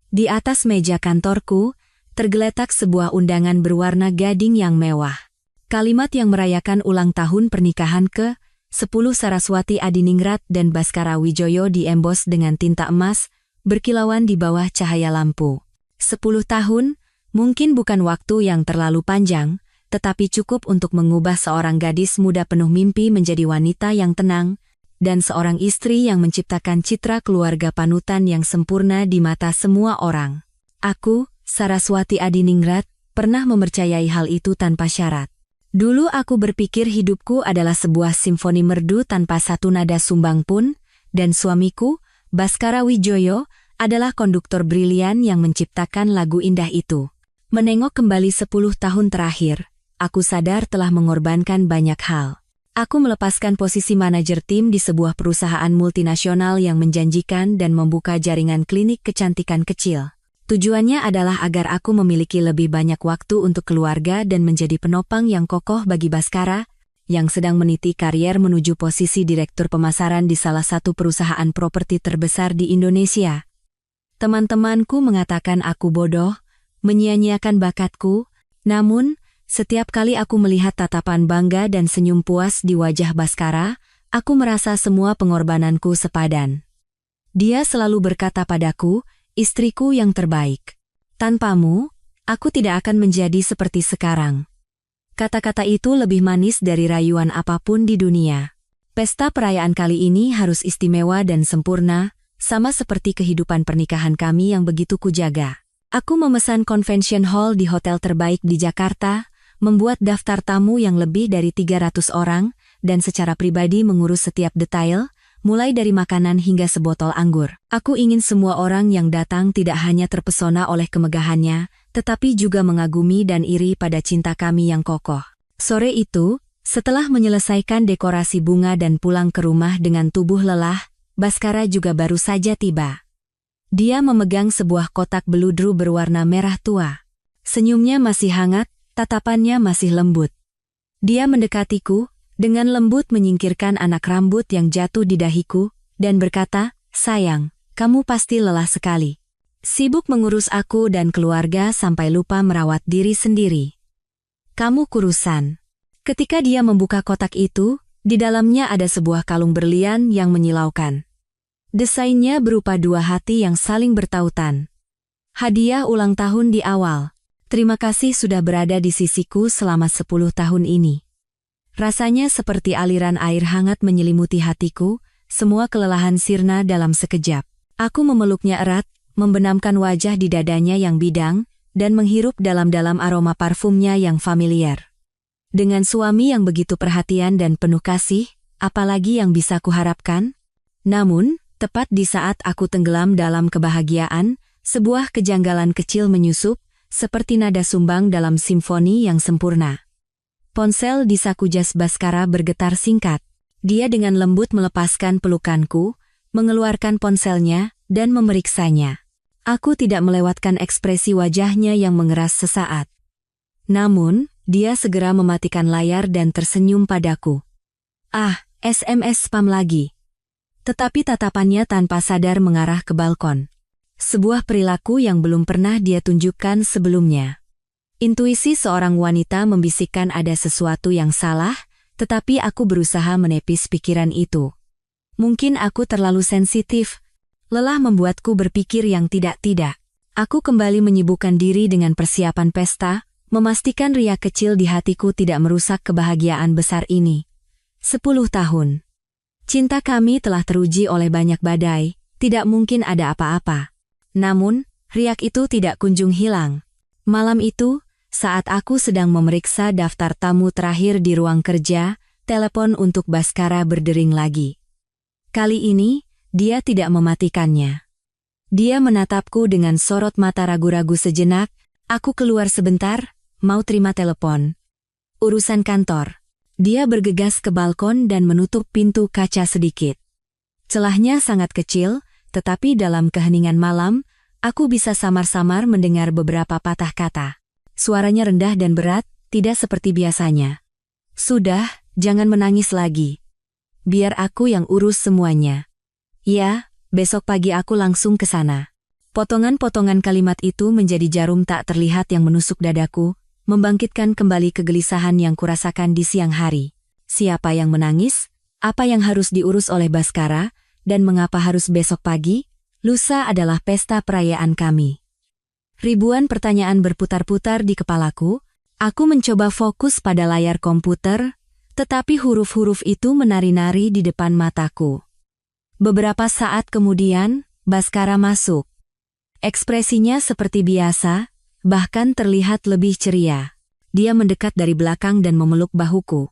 Di atas meja kantorku, tergeletak sebuah undangan berwarna gading yang mewah. Kalimat yang merayakan ulang tahun pernikahan ke-10 Saraswati Adiningrat dan Baskara Wijoyo diembos dengan tinta emas, berkilauan di bawah cahaya lampu. 10 tahun, mungkin bukan waktu yang terlalu panjang, tetapi cukup untuk mengubah seorang gadis muda penuh mimpi menjadi wanita yang tenang, dan seorang istri yang menciptakan citra keluarga panutan yang sempurna di mata semua orang. Aku, Saraswati Adiningrat, pernah mempercayai hal itu tanpa syarat. Dulu aku berpikir hidupku adalah sebuah simfoni merdu tanpa satu nada sumbang pun, dan suamiku, Baskara Wijoyo, adalah konduktor brilian yang menciptakan lagu indah itu. Menengok kembali 10 tahun terakhir, aku sadar telah mengorbankan banyak hal. Aku melepaskan posisi manajer tim di sebuah perusahaan multinasional yang menjanjikan dan membuka jaringan klinik kecantikan kecil. Tujuannya adalah agar aku memiliki lebih banyak waktu untuk keluarga dan menjadi penopang yang kokoh bagi Baskara, yang sedang meniti karier menuju posisi direktur pemasaran di salah satu perusahaan properti terbesar di Indonesia. Teman-temanku mengatakan aku bodoh, menyia-nyiakan bakatku, namun setiap kali aku melihat tatapan bangga dan senyum puas di wajah Baskara, aku merasa semua pengorbananku sepadan. Dia selalu berkata padaku, istriku yang terbaik. Tanpamu, aku tidak akan menjadi seperti sekarang. Kata-kata itu lebih manis dari rayuan apapun di dunia. Pesta perayaan kali ini harus istimewa dan sempurna, sama seperti kehidupan pernikahan kami yang begitu kujaga. Aku memesan convention hall di hotel terbaik di Jakarta, membuat daftar tamu yang lebih dari 300 orang, dan secara pribadi mengurus setiap detail, mulai dari makanan hingga sebotol anggur. Aku ingin semua orang yang datang tidak hanya terpesona oleh kemegahannya, tetapi juga mengagumi dan iri pada cinta kami yang kokoh. Sore itu, setelah menyelesaikan dekorasi bunga dan pulang ke rumah dengan tubuh lelah, Baskara juga baru saja tiba. Dia memegang sebuah kotak beludru berwarna merah tua. Senyumnya masih hangat, tatapannya masih lembut. Dia mendekatiku, dengan lembut menyingkirkan anak rambut yang jatuh di dahiku, dan berkata, "Sayang, kamu pasti lelah sekali. Sibuk mengurus aku dan keluarga sampai lupa merawat diri sendiri. Kamu kurusan." Ketika dia membuka kotak itu, di dalamnya ada sebuah kalung berlian yang menyilaukan. Desainnya berupa dua hati yang saling bertautan. Hadiah ulang tahun di awal. Terima kasih sudah berada di sisiku selama 10 tahun ini. Rasanya seperti aliran air hangat menyelimuti hatiku, semua kelelahan sirna dalam sekejap. Aku memeluknya erat, membenamkan wajah di dadanya yang bidang, dan menghirup dalam-dalam aroma parfumnya yang familiar. Dengan suami yang begitu perhatian dan penuh kasih, apalagi yang bisa kuharapkan? Namun, tepat di saat aku tenggelam dalam kebahagiaan, sebuah kejanggalan kecil menyusup, seperti nada sumbang dalam simfoni yang sempurna. Ponsel di saku jas Baskara bergetar singkat. Dia dengan lembut melepaskan pelukanku, mengeluarkan ponselnya, dan memeriksanya. Aku tidak melewatkan ekspresi wajahnya yang mengeras sesaat. Namun, dia segera mematikan layar dan tersenyum padaku. "Ah, SMS spam lagi." Tetapi tatapannya tanpa sadar mengarah ke balkon. Sebuah perilaku yang belum pernah dia tunjukkan sebelumnya. Intuisi seorang wanita membisikkan ada sesuatu yang salah, tetapi aku berusaha menepis pikiran itu. Mungkin aku terlalu sensitif. Lelah membuatku berpikir yang tidak-tidak. Aku kembali menyibukkan diri dengan persiapan pesta, memastikan riak kecil di hatiku tidak merusak kebahagiaan besar ini. 10 tahun. Cinta kami telah teruji oleh banyak badai, tidak mungkin ada apa-apa. Namun, riak itu tidak kunjung hilang. Malam itu, saat aku sedang memeriksa daftar tamu terakhir di ruang kerja, telepon untuk Baskara berdering lagi. Kali ini, dia tidak mematikannya. Dia menatapku dengan sorot mata ragu-ragu sejenak. "Aku keluar sebentar, mau terima telepon. Urusan kantor." Dia bergegas ke balkon dan menutup pintu kaca sedikit. Celahnya sangat kecil, tetapi dalam keheningan malam, aku bisa samar-samar mendengar beberapa patah kata. Suaranya rendah dan berat, tidak seperti biasanya. "Sudah, jangan menangis lagi. Biar aku yang urus semuanya." "Ya, besok pagi aku langsung ke sana." Potongan-potongan kalimat itu menjadi jarum tak terlihat yang menusuk dadaku, membangkitkan kembali kegelisahan yang kurasakan di siang hari. Siapa yang menangis? Apa yang harus diurus oleh Baskara? Dan mengapa harus besok pagi? Lusa adalah pesta perayaan kami. Ribuan pertanyaan berputar-putar di kepalaku. Aku mencoba fokus pada layar komputer, tetapi huruf-huruf itu menari-nari di depan mataku. Beberapa saat kemudian, Baskara masuk. Ekspresinya seperti biasa, bahkan terlihat lebih ceria. Dia mendekat dari belakang dan memeluk bahuku.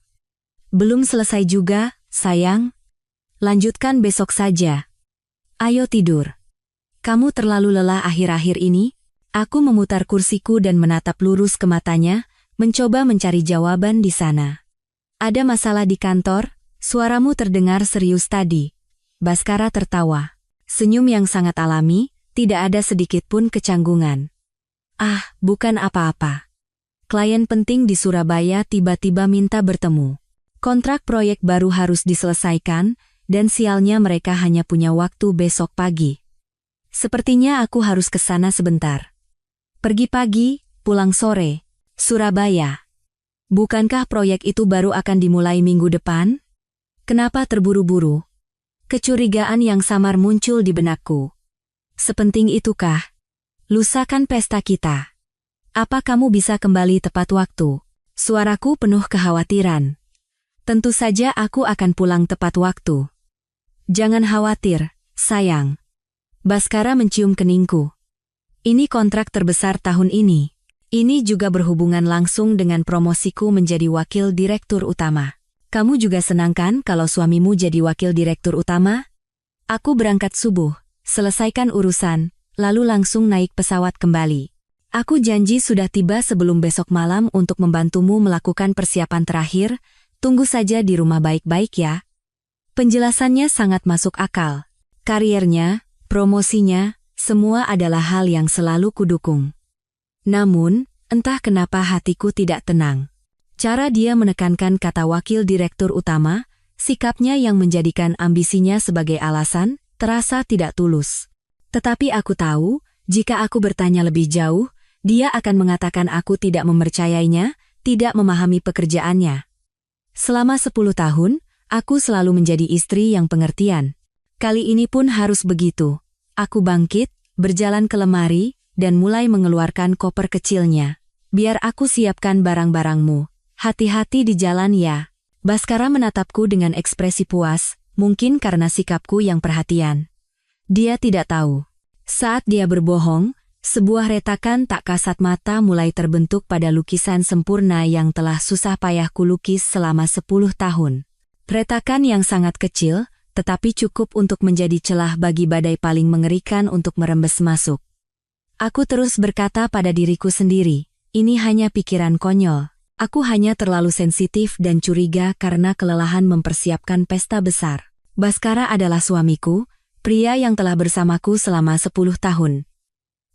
Belum selesai juga, sayang. Lanjutkan besok saja. Ayo tidur. Kamu terlalu lelah akhir-akhir ini. Aku memutar kursiku dan menatap lurus ke matanya, mencoba mencari jawaban di sana. Ada masalah di kantor? Suaramu terdengar serius tadi. Baskara tertawa. Senyum yang sangat alami, tidak ada sedikit pun kecanggungan. Ah, bukan apa-apa. Klien penting di Surabaya tiba-tiba minta bertemu. Kontrak proyek baru harus diselesaikan, dan sialnya mereka hanya punya waktu besok pagi. Sepertinya aku harus ke sana sebentar. Pergi pagi, pulang sore. Surabaya. Bukankah proyek itu baru akan dimulai minggu depan? Kenapa terburu-buru? Kecurigaan yang samar muncul di benakku. Sepenting itukah? Lusa kan pesta kita. Apa kamu bisa kembali tepat waktu? Suaraku penuh kekhawatiran. Tentu saja aku akan pulang tepat waktu. Jangan khawatir, sayang. Baskara mencium keningku. Ini kontrak terbesar tahun ini. Ini juga berhubungan langsung dengan promosiku menjadi wakil direktur utama. Kamu juga senang kan kalau suamimu jadi wakil direktur utama? Aku berangkat subuh. Selesaikan urusan, lalu langsung naik pesawat kembali. Aku janji sudah tiba sebelum besok malam untuk membantumu melakukan persiapan terakhir, tunggu saja di rumah baik-baik ya. Penjelasannya sangat masuk akal. Kariernya, promosinya, semua adalah hal yang selalu kudukung. Namun, entah kenapa hatiku tidak tenang. Cara dia menekankan kata wakil direktur utama, sikapnya yang menjadikan ambisinya sebagai alasan, terasa tidak tulus. Tetapi aku tahu, jika aku bertanya lebih jauh, dia akan mengatakan aku tidak mempercayainya, tidak memahami pekerjaannya. Selama 10 tahun, aku selalu menjadi istri yang pengertian. Kali ini pun harus begitu. Aku bangkit, berjalan ke lemari, dan mulai mengeluarkan koper kecilnya. Biar aku siapkan barang-barangmu. Hati-hati di jalan ya. Baskara menatapku dengan ekspresi puas, mungkin karena sikapku yang perhatian. Dia tidak tahu. Saat dia berbohong, sebuah retakan tak kasat mata mulai terbentuk pada lukisan sempurna yang telah susah payah kulukis selama 10 tahun. Retakan yang sangat kecil, tetapi cukup untuk menjadi celah bagi badai paling mengerikan untuk merembes masuk. Aku terus berkata pada diriku sendiri, ini hanya pikiran konyol. Aku hanya terlalu sensitif dan curiga karena kelelahan mempersiapkan pesta besar. Baskara adalah suamiku, pria yang telah bersamaku selama 10 tahun.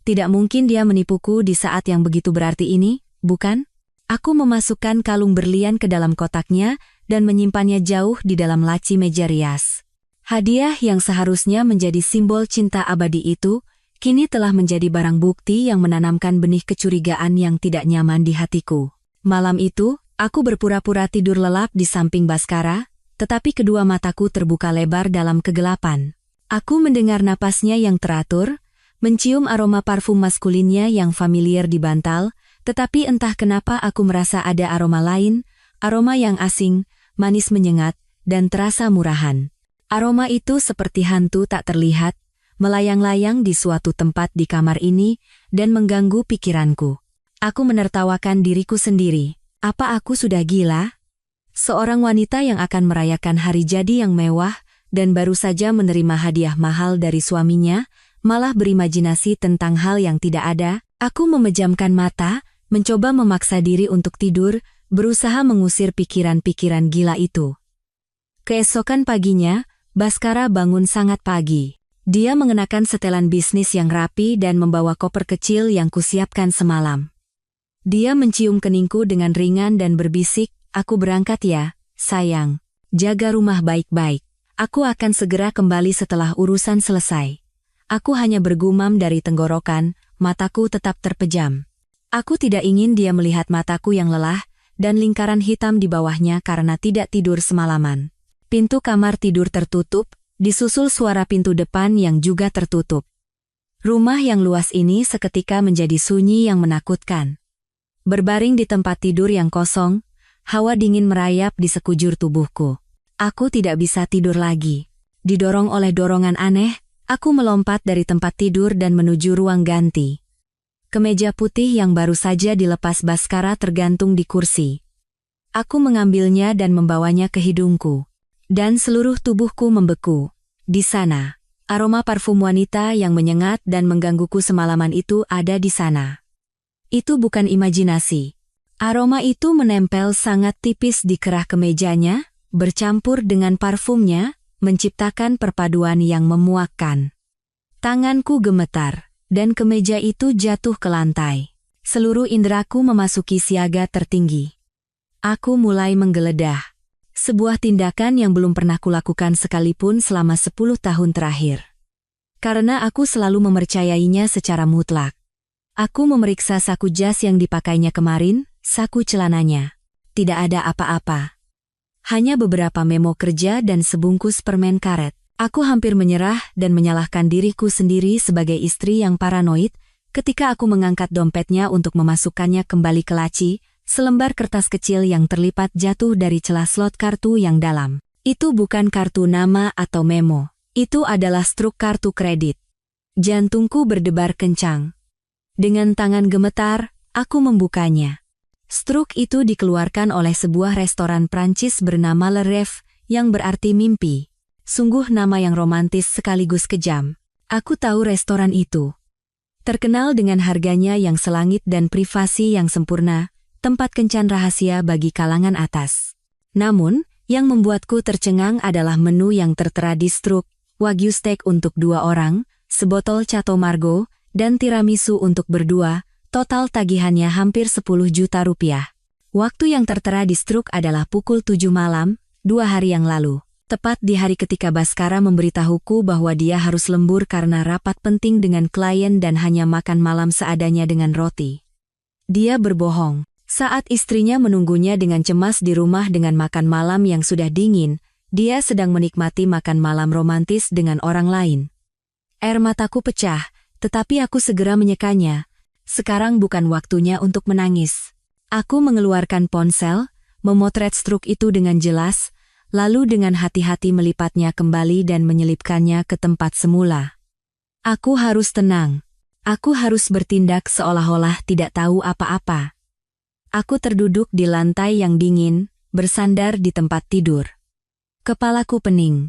Tidak mungkin dia menipuku di saat yang begitu berarti ini, bukan? Aku memasukkan kalung berlian ke dalam kotaknya dan menyimpannya jauh di dalam laci meja rias. Hadiah yang seharusnya menjadi simbol cinta abadi itu, kini telah menjadi barang bukti yang menanamkan benih kecurigaan yang tidak nyaman di hatiku. Malam itu, aku berpura-pura tidur lelap di samping Baskara, tetapi kedua mataku terbuka lebar dalam kegelapan. Aku mendengar napasnya yang teratur, mencium aroma parfum maskulinnya yang familiar di bantal, tetapi entah kenapa aku merasa ada aroma lain, aroma yang asing, manis menyengat, dan terasa murahan. Aroma itu seperti hantu tak terlihat, melayang-layang di suatu tempat di kamar ini, dan mengganggu pikiranku. Aku menertawakan diriku sendiri. Apa aku sudah gila? Seorang wanita yang akan merayakan hari jadi yang mewah, dan baru saja menerima hadiah mahal dari suaminya, malah berimajinasi tentang hal yang tidak ada. Aku memejamkan mata, mencoba memaksa diri untuk tidur, berusaha mengusir pikiran-pikiran gila itu. Keesokan paginya, Baskara bangun sangat pagi. Dia mengenakan setelan bisnis yang rapi dan membawa koper kecil yang kusiapkan semalam. Dia mencium keningku dengan ringan dan berbisik, aku berangkat ya, sayang. Jaga rumah baik-baik. Aku akan segera kembali setelah urusan selesai. Aku hanya bergumam dari tenggorokan, mataku tetap terpejam. Aku tidak ingin dia melihat mataku yang lelah, dan lingkaran hitam di bawahnya karena tidak tidur semalaman. Pintu kamar tidur tertutup, disusul suara pintu depan yang juga tertutup. Rumah yang luas ini seketika menjadi sunyi yang menakutkan. Berbaring di tempat tidur yang kosong, hawa dingin merayap di sekujur tubuhku. Aku tidak bisa tidur lagi. Didorong oleh dorongan aneh, aku melompat dari tempat tidur dan menuju ruang ganti. Kemeja putih yang baru saja dilepas Baskara tergantung di kursi. Aku mengambilnya dan membawanya ke hidungku. Dan seluruh tubuhku membeku. Di sana, aroma parfum wanita yang menyengat dan menggangguku semalaman itu ada di sana. Itu bukan imajinasi. Aroma itu menempel sangat tipis di kerah kemejanya, bercampur dengan parfumnya, menciptakan perpaduan yang memuakkan. Tanganku gemetar, dan kemeja itu jatuh ke lantai. Seluruh indraku memasuki siaga tertinggi. Aku mulai menggeledah. Sebuah tindakan yang belum pernah kulakukan sekalipun selama 10 tahun terakhir. Karena aku selalu mempercayainya secara mutlak. Aku memeriksa saku jas yang dipakainya kemarin, saku celananya. Tidak ada apa-apa. Hanya beberapa memo kerja dan sebungkus permen karet. Aku hampir menyerah dan menyalahkan diriku sendiri sebagai istri yang paranoid ketika aku mengangkat dompetnya untuk memasukkannya kembali ke laci, selembar kertas kecil yang terlipat jatuh dari celah slot kartu yang dalam. Itu bukan kartu nama atau memo. Itu adalah struk kartu kredit. Jantungku berdebar kencang. Dengan tangan gemetar, aku membukanya. Struk itu dikeluarkan oleh sebuah restoran Prancis bernama Le Rêve, yang berarti mimpi. Sungguh nama yang romantis sekaligus kejam. Aku tahu restoran itu. Terkenal dengan harganya yang selangit dan privasi yang sempurna, tempat kencan rahasia bagi kalangan atas. Namun, yang membuatku tercengang adalah menu yang tertera di struk, wagyu steak untuk 2 orang, sebotol Chateau Margaux, dan tiramisu untuk berdua, total tagihannya hampir 10 juta rupiah. Waktu yang tertera di struk adalah pukul 7 malam, 2 hari yang lalu. Tepat di hari ketika Baskara memberitahuku bahwa dia harus lembur karena rapat penting dengan klien dan hanya makan malam seadanya dengan roti. Dia berbohong. Saat istrinya menunggunya dengan cemas di rumah dengan makan malam yang sudah dingin, dia sedang menikmati makan malam romantis dengan orang lain. Air mataku pecah, tetapi aku segera menyekanya. Sekarang bukan waktunya untuk menangis. Aku mengeluarkan ponsel, memotret struk itu dengan jelas, lalu dengan hati-hati melipatnya kembali dan menyelipkannya ke tempat semula. Aku harus tenang. Aku harus bertindak seolah-olah tidak tahu apa-apa. Aku terduduk di lantai yang dingin, bersandar di tempat tidur. Kepalaku pening.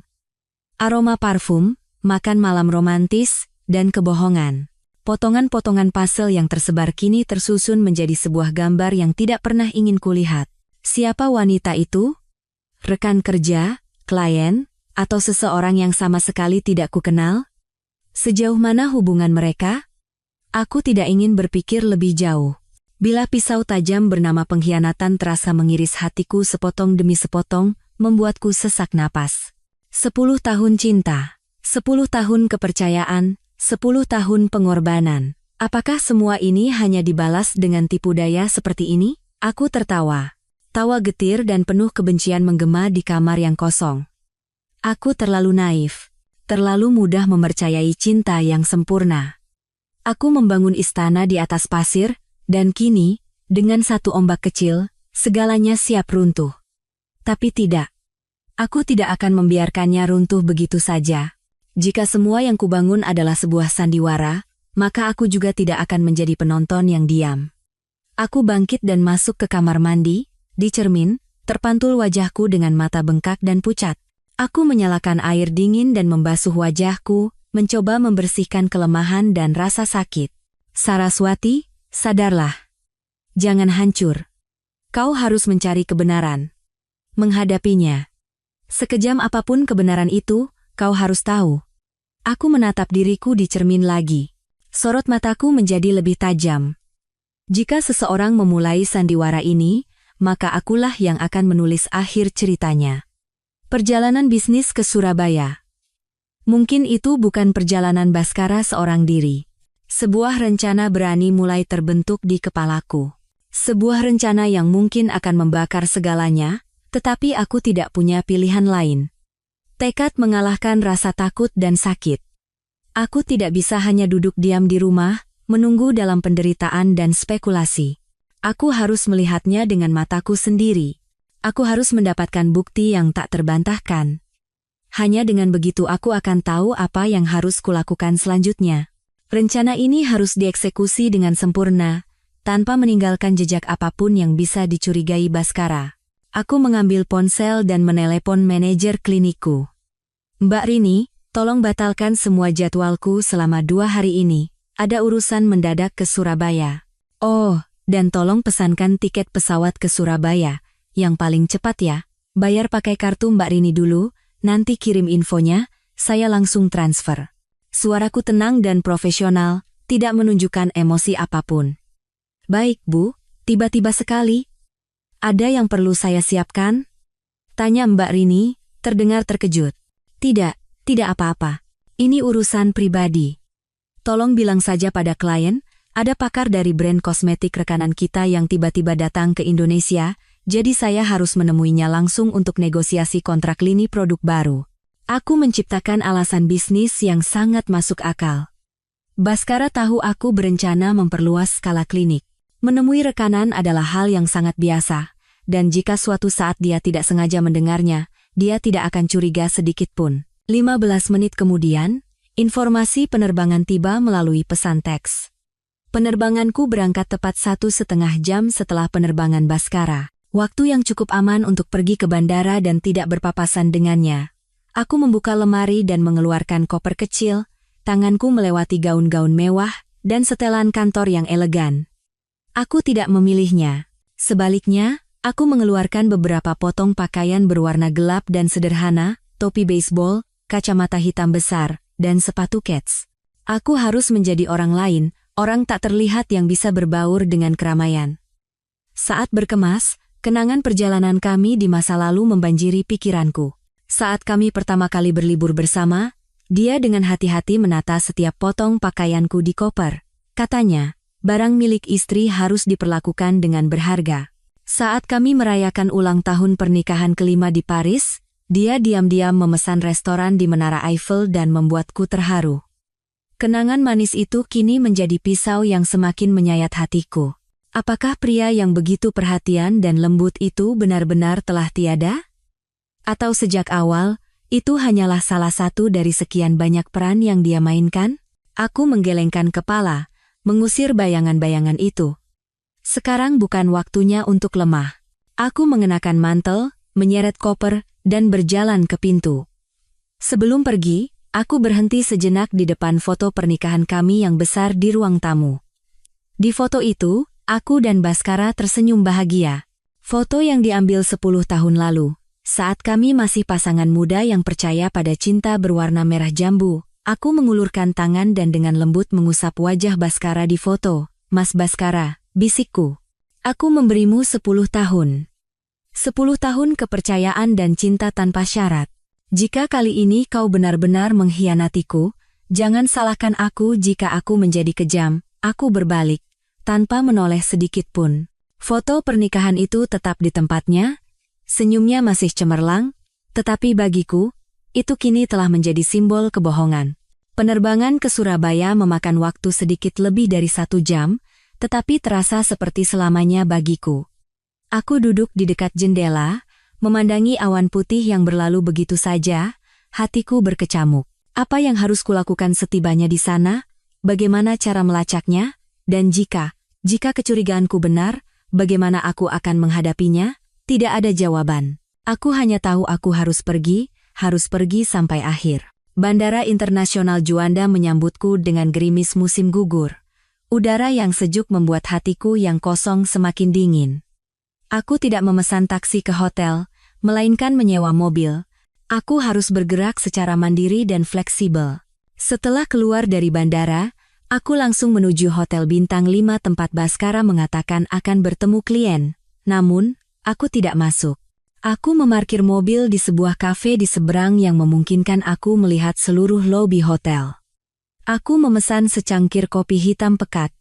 Aroma parfum, makan malam romantis, dan kebohongan. Potongan-potongan puzzle yang tersebar kini tersusun menjadi sebuah gambar yang tidak pernah ingin kulihat. Siapa wanita itu? Rekan kerja, klien, atau seseorang yang sama sekali tidak kukenal? Sejauh mana hubungan mereka? Aku tidak ingin berpikir lebih jauh. Bila pisau tajam bernama pengkhianatan terasa mengiris hatiku sepotong demi sepotong, membuatku sesak napas. 10 tahun cinta, 10 tahun kepercayaan, 10 tahun pengorbanan. Apakah semua ini hanya dibalas dengan tipu daya seperti ini? Aku tertawa. Tawa getir dan penuh kebencian menggema di kamar yang kosong. Aku terlalu naif, terlalu mudah mempercayai cinta yang sempurna. Aku membangun istana di atas pasir, dan kini, dengan satu ombak kecil, segalanya siap runtuh. Tapi tidak. Aku tidak akan membiarkannya runtuh begitu saja. Jika semua yang kubangun adalah sebuah sandiwara, maka aku juga tidak akan menjadi penonton yang diam. Aku bangkit dan masuk ke kamar mandi. Di cermin, terpantul wajahku dengan mata bengkak dan pucat. Aku menyalakan air dingin dan membasuh wajahku, mencoba membersihkan kelemahan dan rasa sakit. Saraswati, sadarlah. Jangan hancur. Kau harus mencari kebenaran. Menghadapinya. Sekejam apapun kebenaran itu, kau harus tahu. Aku menatap diriku di cermin lagi. Sorot mataku menjadi lebih tajam. Jika seseorang memulai sandiwara ini, maka akulah yang akan menulis akhir ceritanya. Perjalanan bisnis ke Surabaya. Mungkin itu bukan perjalanan Baskara seorang diri. Sebuah rencana berani mulai terbentuk di kepalaku. Sebuah rencana yang mungkin akan membakar segalanya, tetapi aku tidak punya pilihan lain. Tekad mengalahkan rasa takut dan sakit. Aku tidak bisa hanya duduk diam di rumah, menunggu dalam penderitaan dan spekulasi. Aku harus melihatnya dengan mataku sendiri. Aku harus mendapatkan bukti yang tak terbantahkan. Hanya dengan begitu aku akan tahu apa yang harus kulakukan selanjutnya. Rencana ini harus dieksekusi dengan sempurna, tanpa meninggalkan jejak apapun yang bisa dicurigai Baskara. Aku mengambil ponsel dan menelepon manajer klinikku. Mbak Rini, tolong batalkan semua jadwalku selama 2 hari ini. Ada urusan mendadak ke Surabaya. Oh, dan tolong pesankan tiket pesawat ke Surabaya. Yang paling cepat ya. Bayar pakai kartu Mbak Rini dulu, nanti kirim infonya, saya langsung transfer. Suaraku tenang dan profesional, tidak menunjukkan emosi apapun. Baik, Bu, tiba-tiba sekali. Ada yang perlu saya siapkan? Tanya Mbak Rini, terdengar terkejut. Tidak apa-apa. Ini urusan pribadi. Tolong bilang saja pada klien, ada pakar dari brand kosmetik rekanan kita yang tiba-tiba datang ke Indonesia, jadi saya harus menemuinya langsung untuk negosiasi kontrak lini produk baru. Aku menciptakan alasan bisnis yang sangat masuk akal. Baskara tahu aku berencana memperluas skala klinik. Menemui rekanan adalah hal yang sangat biasa, dan jika suatu saat dia tidak sengaja mendengarnya, dia tidak akan curiga sedikit pun. 15 menit kemudian, informasi penerbangan tiba melalui pesan teks. Penerbanganku berangkat tepat 1,5 jam setelah penerbangan Baskara. Waktu yang cukup aman untuk pergi ke bandara dan tidak berpapasan dengannya. Aku membuka lemari dan mengeluarkan koper kecil, tanganku melewati gaun-gaun mewah, dan setelan kantor yang elegan. Aku tidak memilihnya. Sebaliknya, aku mengeluarkan beberapa potong pakaian berwarna gelap dan sederhana, topi baseball, kacamata hitam besar, dan sepatu kets. Aku harus menjadi orang lain, orang tak terlihat yang bisa berbaur dengan keramaian. Saat berkemas, kenangan perjalanan kami di masa lalu membanjiri pikiranku. Saat kami pertama kali berlibur bersama, dia dengan hati-hati menata setiap potong pakaianku di koper. Katanya, barang milik istri harus diperlakukan dengan berharga. Saat kami merayakan ulang tahun pernikahan kelima di Paris, dia diam-diam memesan restoran di Menara Eiffel dan membuatku terharu. Kenangan manis itu kini menjadi pisau yang semakin menyayat hatiku. Apakah pria yang begitu perhatian dan lembut itu benar-benar telah tiada? Atau sejak awal, itu hanyalah salah satu dari sekian banyak peran yang dia mainkan? Aku menggelengkan kepala, mengusir bayangan-bayangan itu. Sekarang bukan waktunya untuk lemah. Aku mengenakan mantel, menyeret koper, dan berjalan ke pintu. Sebelum pergi, aku berhenti sejenak di depan foto pernikahan kami yang besar di ruang tamu. Di foto itu, aku dan Baskara tersenyum bahagia. Foto yang diambil 10 tahun lalu. Saat kami masih pasangan muda yang percaya pada cinta berwarna merah jambu, aku mengulurkan tangan dan dengan lembut mengusap wajah Baskara di foto. Mas Baskara, bisikku. Aku memberimu 10 tahun. 10 tahun kepercayaan dan cinta tanpa syarat. Jika kali ini kau benar-benar mengkhianatiku, jangan salahkan aku jika aku menjadi kejam. Aku berbalik, tanpa menoleh sedikit pun. Foto pernikahan itu tetap di tempatnya. Senyumnya masih cemerlang, tetapi bagiku, itu kini telah menjadi simbol kebohongan. Penerbangan ke Surabaya memakan waktu sedikit lebih dari 1 jam, tetapi terasa seperti selamanya bagiku. Aku duduk di dekat jendela, memandangi awan putih yang berlalu begitu saja, hatiku berkecamuk. Apa yang harus kulakukan setibanya di sana? Bagaimana cara melacaknya? Dan jika kecurigaanku benar, bagaimana aku akan menghadapinya? Tidak ada jawaban. Aku hanya tahu aku harus pergi sampai akhir. Bandara Internasional Juanda menyambutku dengan gerimis musim gugur. Udara yang sejuk membuat hatiku yang kosong semakin dingin. Aku tidak memesan taksi ke hotel, melainkan menyewa mobil. Aku harus bergerak secara mandiri dan fleksibel. Setelah keluar dari bandara, aku langsung menuju hotel bintang 5 tempat Baskara mengatakan akan bertemu klien. Namun, aku tidak masuk. Aku memarkir mobil di sebuah kafe di seberang yang memungkinkan aku melihat seluruh lobi hotel. Aku memesan secangkir kopi hitam pekat.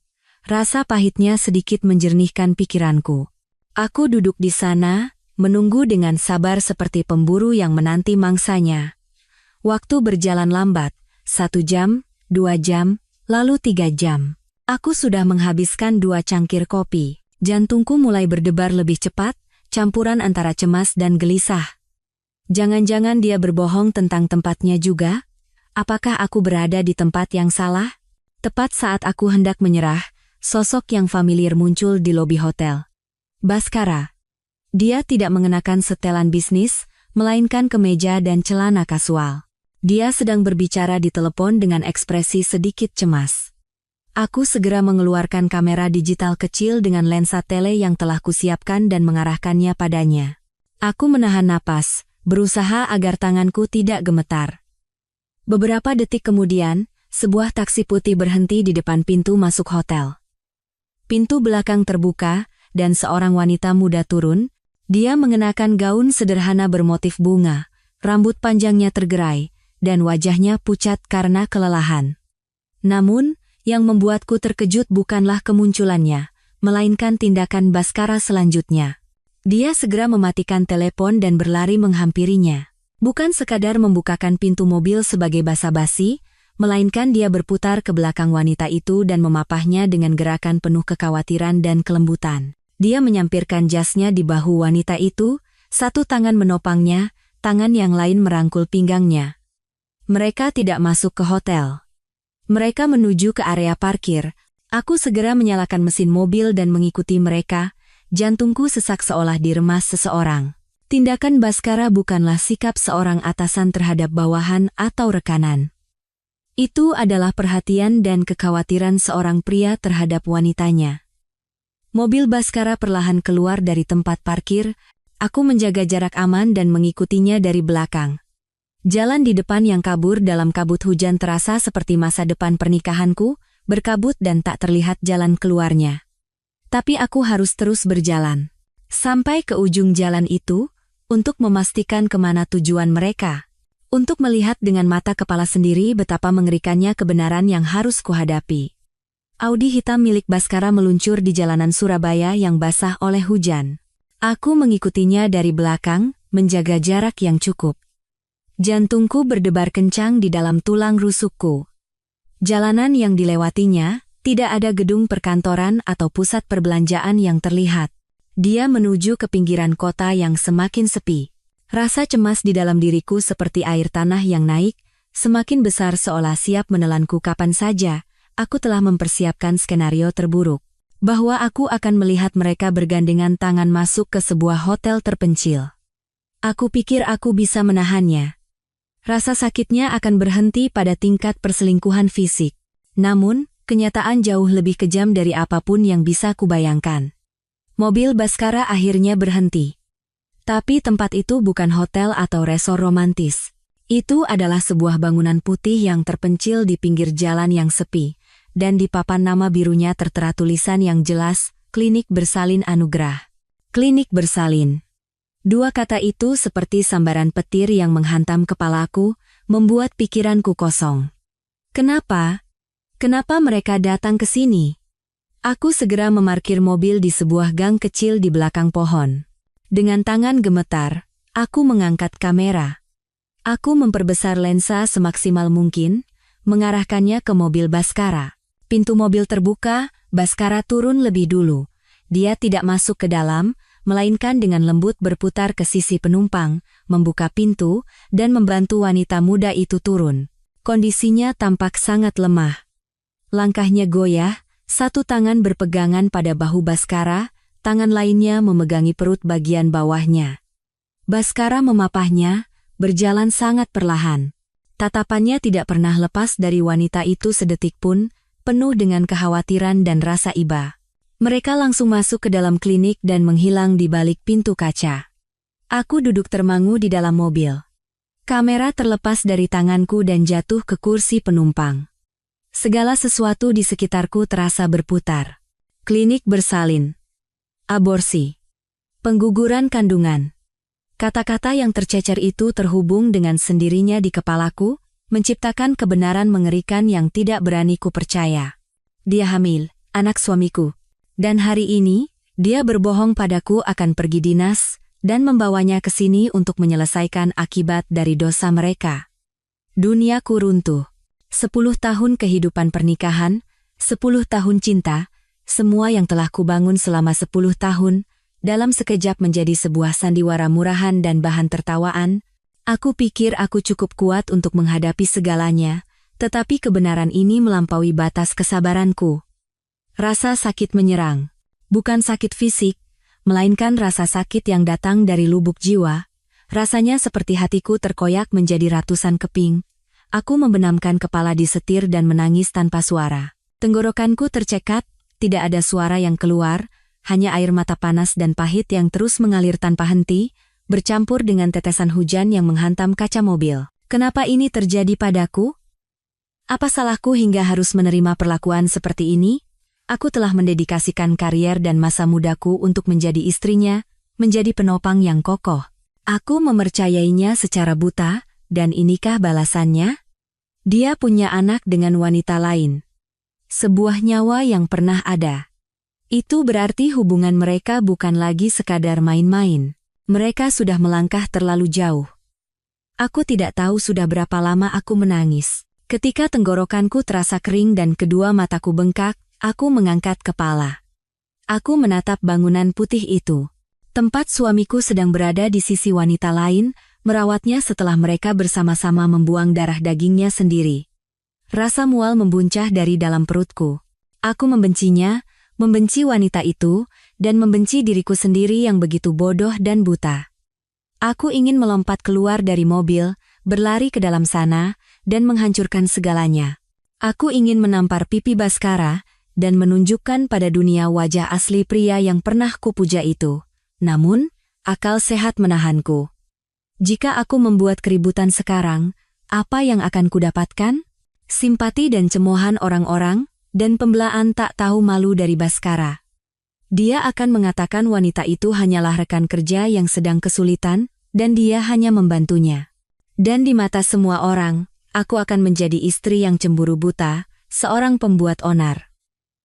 Rasa pahitnya sedikit menjernihkan pikiranku. Aku duduk di sana, menunggu dengan sabar seperti pemburu yang menanti mangsanya. Waktu berjalan lambat, 1 jam, 2 jam, lalu 3 jam. Aku sudah menghabiskan 2 cangkir kopi. Jantungku mulai berdebar lebih cepat, campuran antara cemas dan gelisah. Jangan-jangan dia berbohong tentang tempatnya juga? Apakah aku berada di tempat yang salah? Tepat saat aku hendak menyerah, sosok yang familiar muncul di lobi hotel. Bhaskara. Dia tidak mengenakan setelan bisnis, melainkan kemeja dan celana kasual. Dia sedang berbicara di telepon dengan ekspresi sedikit cemas. Aku segera mengeluarkan kamera digital kecil dengan lensa tele yang telah kusiapkan dan mengarahkannya padanya. Aku menahan napas, berusaha agar tanganku tidak gemetar. Beberapa detik kemudian, sebuah taksi putih berhenti di depan pintu masuk hotel. Pintu belakang terbuka, dan seorang wanita muda turun. Dia mengenakan gaun sederhana bermotif bunga, rambut panjangnya tergerai, dan wajahnya pucat karena kelelahan. Namun, yang membuatku terkejut bukanlah kemunculannya, melainkan tindakan Bhaskara selanjutnya. Dia segera mematikan telepon dan berlari menghampirinya. Bukan sekadar membukakan pintu mobil sebagai basa-basi, melainkan dia berputar ke belakang wanita itu dan memapahnya dengan gerakan penuh kekhawatiran dan kelembutan. Dia menyampirkan jasnya di bahu wanita itu, satu tangan menopangnya, tangan yang lain merangkul pinggangnya. Mereka tidak masuk ke hotel. Mereka menuju ke area parkir. Aku segera menyalakan mesin mobil dan mengikuti mereka, jantungku sesak seolah diremas seseorang. Tindakan Bhaskara bukanlah sikap seorang atasan terhadap bawahan atau rekanan. Itu adalah perhatian dan kekhawatiran seorang pria terhadap wanitanya. Mobil Bhaskara perlahan keluar dari tempat parkir, aku menjaga jarak aman dan mengikutinya dari belakang. Jalan di depan yang kabur dalam kabut hujan terasa seperti masa depan pernikahanku, berkabut dan tak terlihat jalan keluarnya. Tapi aku harus terus berjalan. Sampai ke ujung jalan itu, untuk memastikan kemana tujuan mereka. Untuk melihat dengan mata kepala sendiri betapa mengerikannya kebenaran yang harus kuhadapi. Audi hitam milik Bhaskara meluncur di jalanan Surabaya yang basah oleh hujan. Aku mengikutinya dari belakang, menjaga jarak yang cukup. Jantungku berdebar kencang di dalam tulang rusukku. Jalanan yang dilewatinya, tidak ada gedung perkantoran atau pusat perbelanjaan yang terlihat. Dia menuju ke pinggiran kota yang semakin sepi. Rasa cemas di dalam diriku seperti air tanah yang naik, semakin besar seolah siap menelanku kapan saja. Aku telah mempersiapkan skenario terburuk. Bahwa aku akan melihat mereka bergandengan tangan masuk ke sebuah hotel terpencil. Aku pikir aku bisa menahannya. Rasa sakitnya akan berhenti pada tingkat perselingkuhan fisik. Namun, kenyataan jauh lebih kejam dari apapun yang bisa kubayangkan. Mobil Bhaskara akhirnya berhenti. Tapi tempat itu bukan hotel atau resor romantis. Itu adalah sebuah bangunan putih yang terpencil di pinggir jalan yang sepi, dan di papan nama birunya tertera tulisan yang jelas, Klinik Bersalin Anugrah. Klinik Bersalin. Dua kata itu seperti sambaran petir yang menghantam kepalaku, membuat pikiranku kosong. Kenapa? Kenapa mereka datang ke sini? Aku segera memarkir mobil di sebuah gang kecil di belakang pohon. Dengan tangan gemetar, aku mengangkat kamera. Aku memperbesar lensa semaksimal mungkin, mengarahkannya ke mobil Bhaskara. Pintu mobil terbuka, Bhaskara turun lebih dulu. Dia tidak masuk ke dalam, melainkan dengan lembut berputar ke sisi penumpang, membuka pintu, dan membantu wanita muda itu turun. Kondisinya tampak sangat lemah. Langkahnya goyah, satu tangan berpegangan pada bahu Bhaskara, tangan lainnya memegangi perut bagian bawahnya. Bhaskara memapahnya, berjalan sangat perlahan. Tatapannya tidak pernah lepas dari wanita itu sedetik pun, penuh dengan kekhawatiran dan rasa iba. Mereka langsung masuk ke dalam klinik dan menghilang di balik pintu kaca. Aku duduk termangu di dalam mobil. Kamera terlepas dari tanganku dan jatuh ke kursi penumpang. Segala sesuatu di sekitarku terasa berputar. Klinik bersalin. Aborsi. Pengguguran kandungan. Kata-kata yang tercecer itu terhubung dengan sendirinya di kepalaku, menciptakan kebenaran mengerikan yang tidak berani ku percaya. Dia hamil, anak suamiku. Dan hari ini, dia berbohong padaku akan pergi dinas, dan membawanya ke sini untuk menyelesaikan akibat dari dosa mereka. Duniaku runtuh. 10 tahun kehidupan pernikahan, 10 tahun cinta, semua yang telah kubangun selama 10 tahun, dalam sekejap menjadi sebuah sandiwara murahan dan bahan tertawaan. Aku pikir aku cukup kuat untuk menghadapi segalanya, tetapi kebenaran ini melampaui batas kesabaranku. Rasa sakit menyerang. Bukan sakit fisik, melainkan rasa sakit yang datang dari lubuk jiwa. Rasanya seperti hatiku terkoyak menjadi ratusan keping. Aku membenamkan kepala di setir dan menangis tanpa suara. Tenggorokanku tercekat, tidak ada suara yang keluar, hanya air mata panas dan pahit yang terus mengalir tanpa henti, bercampur dengan tetesan hujan yang menghantam kaca mobil. Kenapa ini terjadi padaku? Apa salahku hingga harus menerima perlakuan seperti ini? Aku telah mendedikasikan karier dan masa mudaku untuk menjadi istrinya, menjadi penopang yang kokoh. Aku mempercayainya secara buta, dan inikah balasannya? Dia punya anak dengan wanita lain. Sebuah nyawa yang pernah ada. Itu berarti hubungan mereka bukan lagi sekadar main-main. Mereka sudah melangkah terlalu jauh. Aku tidak tahu sudah berapa lama aku menangis. Ketika tenggorokanku terasa kering dan kedua mataku bengkak, aku mengangkat kepala. Aku menatap bangunan putih itu. Tempat suamiku sedang berada di sisi wanita lain, merawatnya setelah mereka bersama-sama membuang darah dagingnya sendiri. Rasa mual membuncah dari dalam perutku. Aku membencinya, membenci wanita itu, dan membenci diriku sendiri yang begitu bodoh dan buta. Aku ingin melompat keluar dari mobil, berlari ke dalam sana, dan menghancurkan segalanya. Aku ingin menampar pipi Baskara, dan menunjukkan pada dunia wajah asli pria yang pernah kupuja itu. Namun, akal sehat menahanku. Jika aku membuat keributan sekarang, apa yang akan kudapatkan? Simpati dan cemoohan orang-orang, dan pembelaan tak tahu malu dari Baskara. Dia akan mengatakan wanita itu hanyalah rekan kerja yang sedang kesulitan, dan dia hanya membantunya. Dan di mata semua orang, aku akan menjadi istri yang cemburu buta, seorang pembuat onar.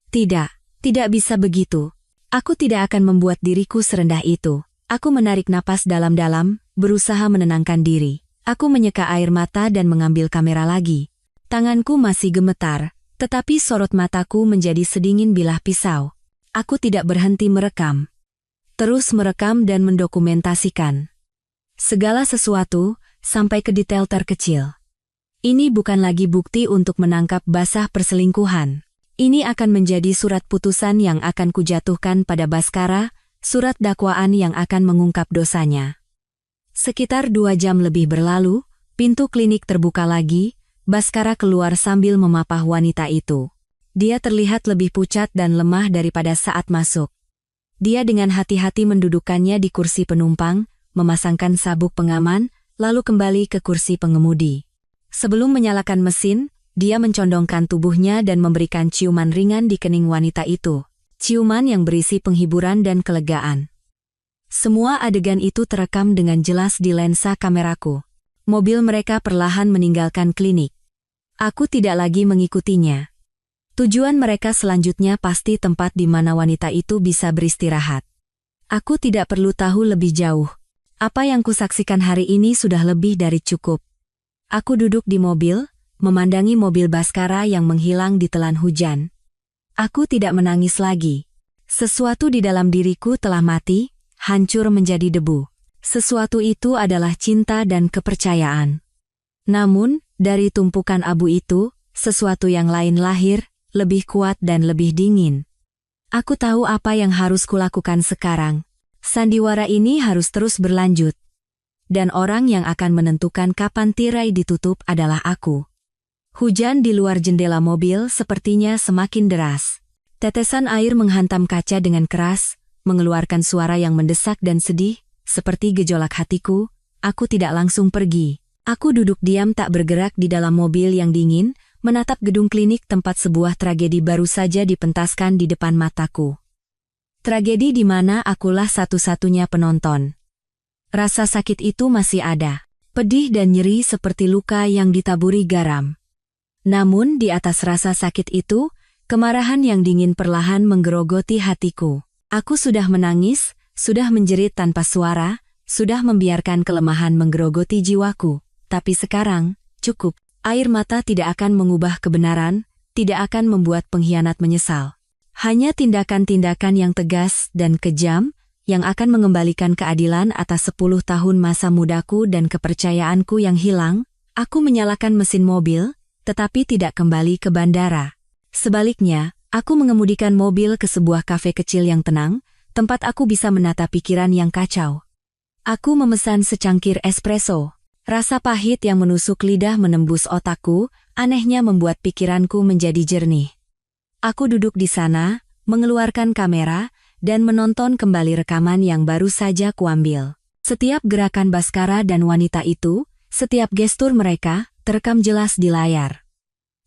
Tidak, tidak bisa begitu. Aku tidak akan membuat diriku serendah itu. Aku menarik napas dalam-dalam, berusaha menenangkan diri. Aku menyeka air mata dan mengambil kamera lagi. Tanganku masih gemetar, tetapi sorot mataku menjadi sedingin bilah pisau. Aku tidak berhenti merekam. Terus merekam dan mendokumentasikan. Segala sesuatu, sampai ke detail terkecil. Ini bukan lagi bukti untuk menangkap basah perselingkuhan. Ini akan menjadi surat putusan yang akan kujatuhkan pada Baskara, surat dakwaan yang akan mengungkap dosanya. Sekitar 2 jam lebih berlalu, pintu klinik terbuka lagi, Baskara keluar sambil memapah wanita itu. Dia terlihat lebih pucat dan lemah daripada saat masuk. Dia dengan hati-hati mendudukkannya di kursi penumpang, memasangkan sabuk pengaman, lalu kembali ke kursi pengemudi. Sebelum menyalakan mesin, dia mencondongkan tubuhnya dan memberikan ciuman ringan di kening wanita itu. Ciuman yang berisi penghiburan dan kelegaan. Semua adegan itu terekam dengan jelas di lensa kameraku. Mobil mereka perlahan meninggalkan klinik. Aku tidak lagi mengikutinya. Tujuan mereka selanjutnya pasti tempat di mana wanita itu bisa beristirahat. Aku tidak perlu tahu lebih jauh. Apa yang kusaksikan hari ini sudah lebih dari cukup. Aku duduk di mobil, memandangi mobil Baskara yang menghilang di telan hujan. Aku tidak menangis lagi. Sesuatu di dalam diriku telah mati, hancur menjadi debu. Sesuatu itu adalah cinta dan kepercayaan. Namun, dari tumpukan abu itu, sesuatu yang lain lahir, lebih kuat dan lebih dingin. Aku tahu apa yang harus kulakukan sekarang. Sandiwara ini harus terus berlanjut. Dan orang yang akan menentukan kapan tirai ditutup adalah aku. Hujan di luar jendela mobil sepertinya semakin deras. Tetesan air menghantam kaca dengan keras, mengeluarkan suara yang mendesak dan sedih, seperti gejolak hatiku. Aku tidak langsung pergi. Aku duduk diam tak bergerak di dalam mobil yang dingin, menatap gedung klinik tempat sebuah tragedi baru saja dipentaskan di depan mataku. Tragedi di mana akulah satu-satunya penonton. Rasa sakit itu masih ada. Pedih dan nyeri seperti luka yang ditaburi garam. Namun di atas rasa sakit itu, kemarahan yang dingin perlahan menggerogoti hatiku. Aku sudah menangis, sudah menjerit tanpa suara, sudah membiarkan kelemahan menggerogoti jiwaku. Tapi sekarang, cukup. Air mata tidak akan mengubah kebenaran, tidak akan membuat pengkhianat menyesal. Hanya tindakan-tindakan yang tegas dan kejam, yang akan mengembalikan keadilan atas 10 tahun masa mudaku dan kepercayaanku yang hilang. Aku menyalakan mesin mobil, tetapi tidak kembali ke bandara. Sebaliknya, aku mengemudikan mobil ke sebuah kafe kecil yang tenang, tempat aku bisa menata pikiran yang kacau. Aku memesan secangkir espresso. Rasa pahit yang menusuk lidah menembus otakku, anehnya membuat pikiranku menjadi jernih. Aku duduk di sana, mengeluarkan kamera, dan menonton kembali rekaman yang baru saja kuambil. Setiap gerakan Baskara dan wanita itu, setiap gestur mereka, terekam jelas di layar.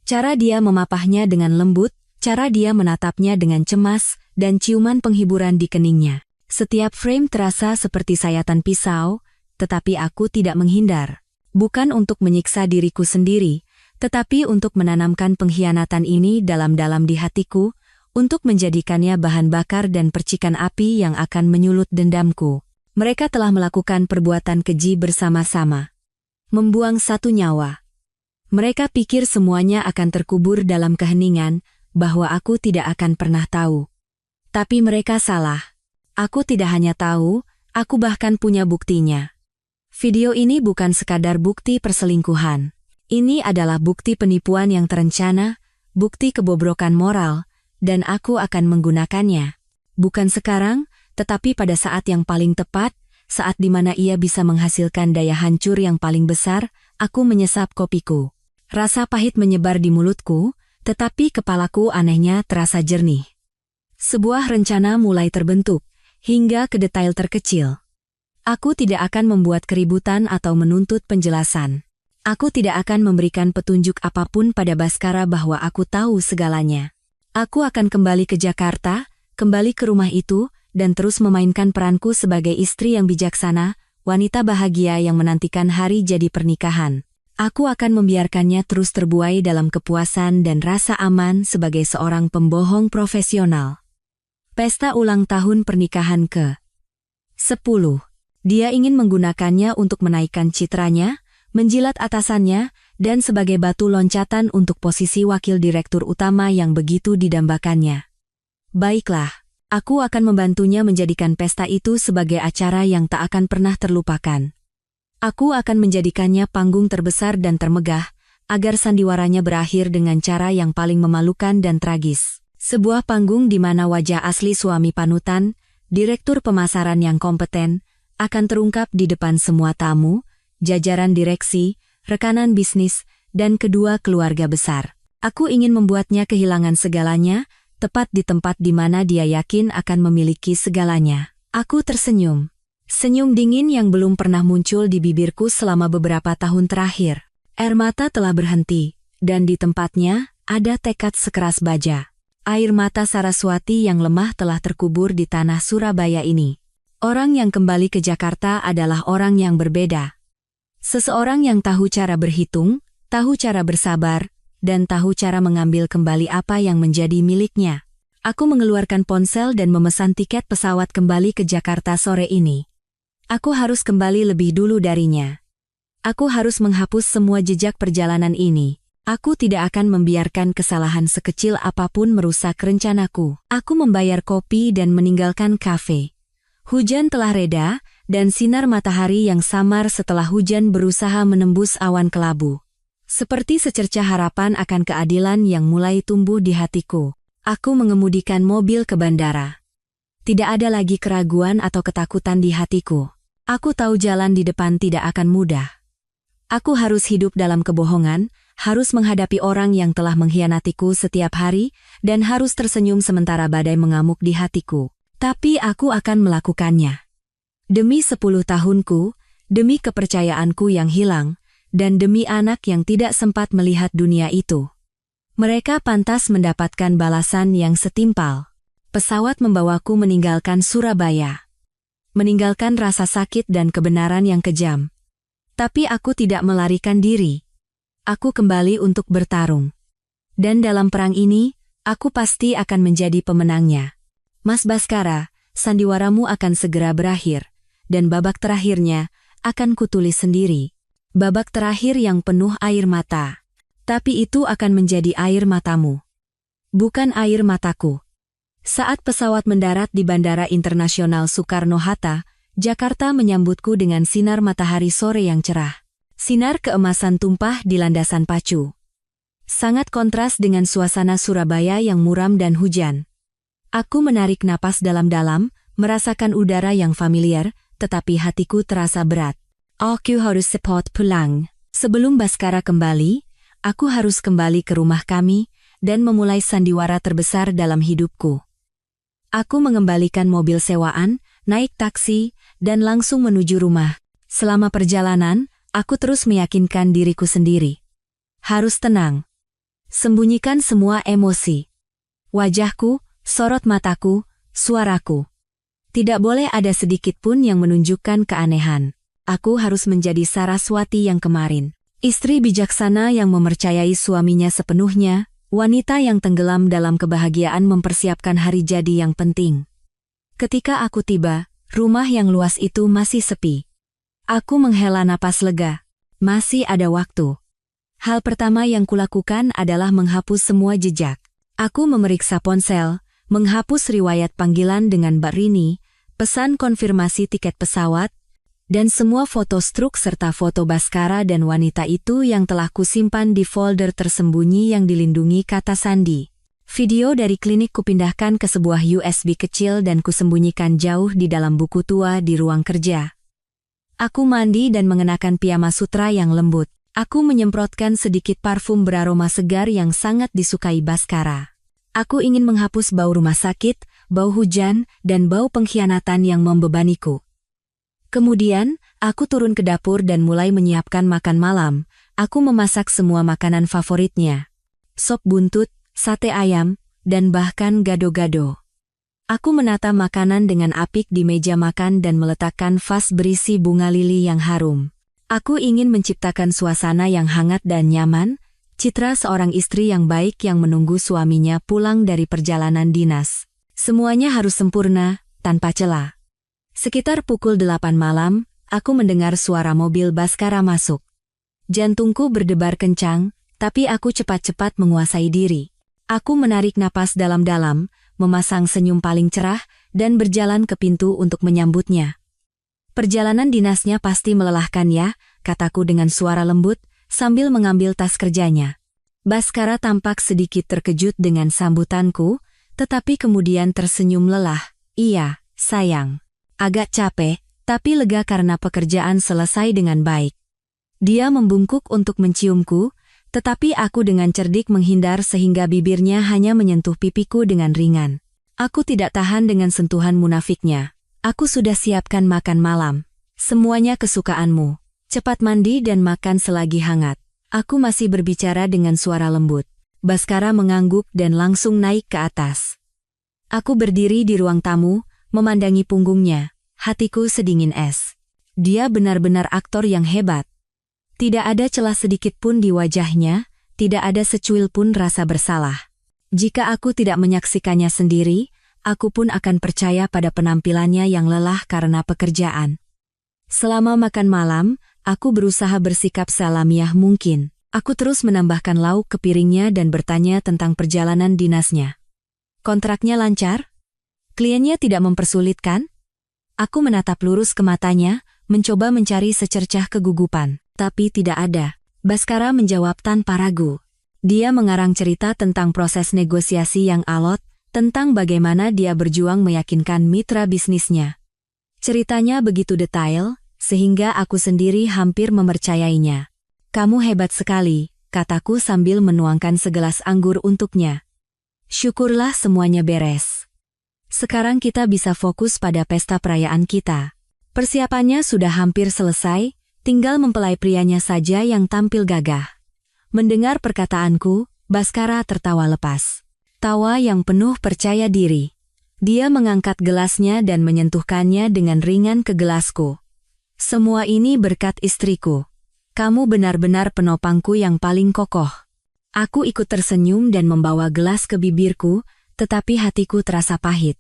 Cara dia memapahnya dengan lembut, cara dia menatapnya dengan cemas, dan ciuman penghiburan di keningnya. Setiap frame terasa seperti sayatan pisau, tetapi aku tidak menghindar. Bukan untuk menyiksa diriku sendiri, tetapi untuk menanamkan pengkhianatan ini dalam-dalam di hatiku, untuk menjadikannya bahan bakar dan percikan api yang akan menyulut dendamku. Mereka telah melakukan perbuatan keji bersama-sama. Membuang satu nyawa. Mereka pikir semuanya akan terkubur dalam keheningan, bahwa aku tidak akan pernah tahu. Tapi mereka salah. Aku tidak hanya tahu, aku bahkan punya buktinya. Video ini bukan sekadar bukti perselingkuhan. Ini adalah bukti penipuan yang terencana, bukti kebobrokan moral, dan aku akan menggunakannya. Bukan sekarang, tetapi pada saat yang paling tepat, saat di mana ia bisa menghasilkan daya hancur yang paling besar, aku menyesap kopiku. Rasa pahit menyebar di mulutku, tetapi kepalaku anehnya terasa jernih. Sebuah rencana mulai terbentuk, hingga ke detail terkecil. Aku tidak akan membuat keributan atau menuntut penjelasan. Aku tidak akan memberikan petunjuk apapun pada Baskara bahwa aku tahu segalanya. Aku akan kembali ke Jakarta, kembali ke rumah itu, dan terus memainkan peranku sebagai istri yang bijaksana, wanita bahagia yang menantikan hari jadi pernikahan. Aku akan membiarkannya terus terbuai dalam kepuasan dan rasa aman sebagai seorang pembohong profesional. Pesta ulang tahun pernikahan ke-10. Dia ingin menggunakannya untuk menaikkan citranya, menjilat atasannya, dan sebagai batu loncatan untuk posisi wakil direktur utama yang begitu didambakannya. Baiklah, aku akan membantunya menjadikan pesta itu sebagai acara yang tak akan pernah terlupakan. Aku akan menjadikannya panggung terbesar dan termegah, agar sandiwaranya berakhir dengan cara yang paling memalukan dan tragis. Sebuah panggung di mana wajah asli suami panutan, direktur pemasaran yang kompeten, akan terungkap di depan semua tamu, jajaran direksi, rekanan bisnis, dan kedua keluarga besar. Aku ingin membuatnya kehilangan segalanya, tepat di tempat di mana dia yakin akan memiliki segalanya. Aku tersenyum. Senyum dingin yang belum pernah muncul di bibirku selama beberapa tahun terakhir. Air mata telah berhenti, dan di tempatnya ada tekad sekeras baja. Air mata Saraswati yang lemah telah terkubur di tanah Surabaya ini. Orang yang kembali ke Jakarta adalah orang yang berbeda. Seseorang yang tahu cara berhitung, tahu cara bersabar, dan tahu cara mengambil kembali apa yang menjadi miliknya. Aku mengeluarkan ponsel dan memesan tiket pesawat kembali ke Jakarta sore ini. Aku harus kembali lebih dulu darinya. Aku harus menghapus semua jejak perjalanan ini. Aku tidak akan membiarkan kesalahan sekecil apapun merusak rencanaku. Aku membayar kopi dan meninggalkan kafe. Hujan telah reda, dan sinar matahari yang samar setelah hujan berusaha menembus awan kelabu. Seperti secercah harapan akan keadilan yang mulai tumbuh di hatiku. Aku mengemudikan mobil ke bandara. Tidak ada lagi keraguan atau ketakutan di hatiku. Aku tahu jalan di depan tidak akan mudah. Aku harus hidup dalam kebohongan, harus menghadapi orang yang telah mengkhianatiku setiap hari, dan harus tersenyum sementara badai mengamuk di hatiku. Tapi aku akan melakukannya. Demi 10 tahunku, demi kepercayaanku yang hilang, dan demi anak yang tidak sempat melihat dunia itu. Mereka pantas mendapatkan balasan yang setimpal. Pesawat membawaku meninggalkan Surabaya. meninggalkan rasa sakit dan kebenaran yang kejam. Tapi aku tidak melarikan diri. Aku kembali untuk bertarung. Dan dalam perang ini, aku pasti akan menjadi pemenangnya. Mas Baskara, sandiwaramu akan segera berakhir, dan babak terakhirnya akan kutulis sendiri. Babak terakhir yang penuh air mata. Tapi itu akan menjadi air matamu. Bukan air mataku. Saat pesawat mendarat di Bandara Internasional Soekarno-Hatta, Jakarta menyambutku dengan sinar matahari sore yang cerah. Sinar keemasan tumpah di landasan pacu. Sangat kontras dengan suasana Surabaya yang muram dan hujan. Aku menarik napas dalam-dalam, merasakan udara yang familiar, tetapi hatiku terasa berat. Aku harus cepat pulang. Sebelum Baskara kembali, aku harus kembali ke rumah kami dan memulai sandiwara terbesar dalam hidupku. Aku mengembalikan mobil sewaan, naik taksi, dan langsung menuju rumah. Selama perjalanan, aku terus meyakinkan diriku sendiri. Harus tenang. Sembunyikan semua emosi. Wajahku, sorot mataku, suaraku. Tidak boleh ada sedikit pun yang menunjukkan keanehan. Aku harus menjadi Saraswati yang kemarin. Istri bijaksana yang mempercayai suaminya sepenuhnya, wanita yang tenggelam dalam kebahagiaan mempersiapkan hari jadi yang penting. Ketika aku tiba, rumah yang luas itu masih sepi. Aku menghela napas lega. Masih ada waktu. Hal pertama yang kulakukan adalah menghapus semua jejak. Aku memeriksa ponsel, menghapus riwayat panggilan dengan Mbak Rini, pesan konfirmasi tiket pesawat, dan semua foto struk serta foto Baskara dan wanita itu yang telah kusimpan di folder tersembunyi yang dilindungi kata sandi. Video dari klinik kupindahkan ke sebuah USB kecil dan kusembunyikan jauh di dalam buku tua di ruang kerja. Aku mandi dan mengenakan piyama sutra yang lembut. Aku menyemprotkan sedikit parfum beraroma segar yang sangat disukai Baskara. Aku ingin menghapus bau rumah sakit, bau hujan, dan bau pengkhianatan yang membebaniku. Kemudian, aku turun ke dapur dan mulai menyiapkan makan malam. Aku memasak semua makanan favoritnya. Sop buntut, sate ayam, dan bahkan gado-gado. Aku menata makanan dengan apik di meja makan dan meletakkan vas berisi bunga lili yang harum. Aku ingin menciptakan suasana yang hangat dan nyaman, citra seorang istri yang baik yang menunggu suaminya pulang dari perjalanan dinas. Semuanya harus sempurna, tanpa celah. Sekitar pukul 8 malam, aku mendengar suara mobil Baskara masuk. Jantungku berdebar kencang, tapi aku cepat-cepat menguasai diri. Aku menarik napas dalam-dalam, memasang senyum paling cerah, dan berjalan ke pintu untuk menyambutnya. Perjalanan dinasnya pasti melelahkan ya, kataku dengan suara lembut, sambil mengambil tas kerjanya. Baskara tampak sedikit terkejut dengan sambutanku, tetapi kemudian tersenyum lelah. Iya, sayang. Agak capek, tapi lega karena pekerjaan selesai dengan baik. Dia membungkuk untuk menciumku, tetapi aku dengan cerdik menghindar sehingga bibirnya hanya menyentuh pipiku dengan ringan. Aku tidak tahan dengan sentuhan munafiknya. Aku sudah siapkan makan malam. Semuanya kesukaanmu. Cepat mandi dan makan selagi hangat. Aku masih berbicara dengan suara lembut. Baskara mengangguk dan langsung naik ke atas. Aku berdiri di ruang tamu, memandangi punggungnya. Hatiku sedingin es. Dia benar-benar aktor yang hebat. Tidak ada celah sedikit pun di wajahnya, tidak ada secuil pun rasa bersalah. Jika aku tidak menyaksikannya sendiri, aku pun akan percaya pada penampilannya yang lelah karena pekerjaan. Selama makan malam, aku berusaha bersikap salamiah mungkin. Aku terus menambahkan lauk ke piringnya dan bertanya tentang perjalanan dinasnya. Kontraknya lancar? Kliennya tidak mempersulitkan? Aku menatap lurus ke matanya, mencoba mencari secercah kegugupan. Tapi tidak ada. Baskara menjawab tanpa ragu. Dia mengarang cerita tentang proses negosiasi yang alot, tentang bagaimana dia berjuang meyakinkan mitra bisnisnya. Ceritanya begitu detail, sehingga aku sendiri hampir mempercayainya. Kamu hebat sekali, kataku sambil menuangkan segelas anggur untuknya. Syukurlah semuanya beres. Sekarang kita bisa fokus pada pesta perayaan kita. Persiapannya sudah hampir selesai, tinggal mempelai prianya saja yang tampil gagah. Mendengar perkataanku, Baskara tertawa lepas. Tawa yang penuh percaya diri. Dia mengangkat gelasnya dan menyentuhkannya dengan ringan ke gelasku. Semua ini berkat istriku. Kamu benar-benar penopangku yang paling kokoh. Aku ikut tersenyum dan membawa gelas ke bibirku, tetapi hatiku terasa pahit.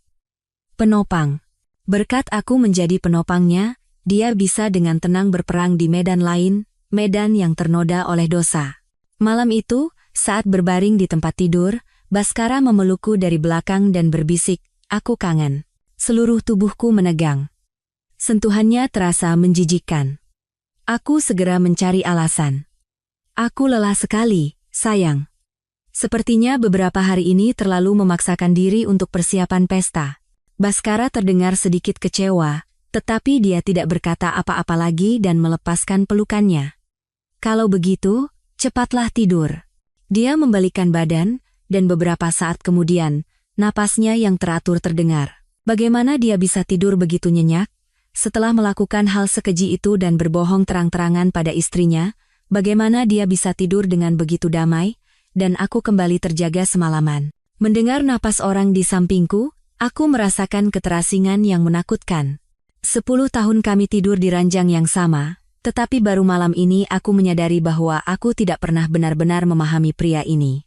Penopang. Berkat aku menjadi penopangnya, dia bisa dengan tenang berperang di medan lain, medan yang ternoda oleh dosa. Malam itu, saat berbaring di tempat tidur, Baskara memelukku dari belakang dan berbisik, "Aku kangen." Seluruh tubuhku menegang. Sentuhannya terasa menjijikkan. Aku segera mencari alasan. "Aku lelah sekali, sayang." Sepertinya beberapa hari ini terlalu memaksakan diri untuk persiapan pesta. Baskara terdengar sedikit kecewa, tetapi dia tidak berkata apa-apa lagi dan melepaskan pelukannya. "Kalau begitu, cepatlah tidur." Dia membalikkan badan, dan beberapa saat kemudian, napasnya yang teratur terdengar. Bagaimana dia bisa tidur begitu nyenyak? Setelah melakukan hal sekeji itu dan berbohong terang-terangan pada istrinya, bagaimana dia bisa tidur dengan begitu damai? Dan aku kembali terjaga semalaman. Mendengar napas orang di sampingku, aku merasakan keterasingan yang menakutkan. 10 tahun kami tidur di ranjang yang sama, tetapi baru malam ini aku menyadari bahwa aku tidak pernah benar-benar memahami pria ini.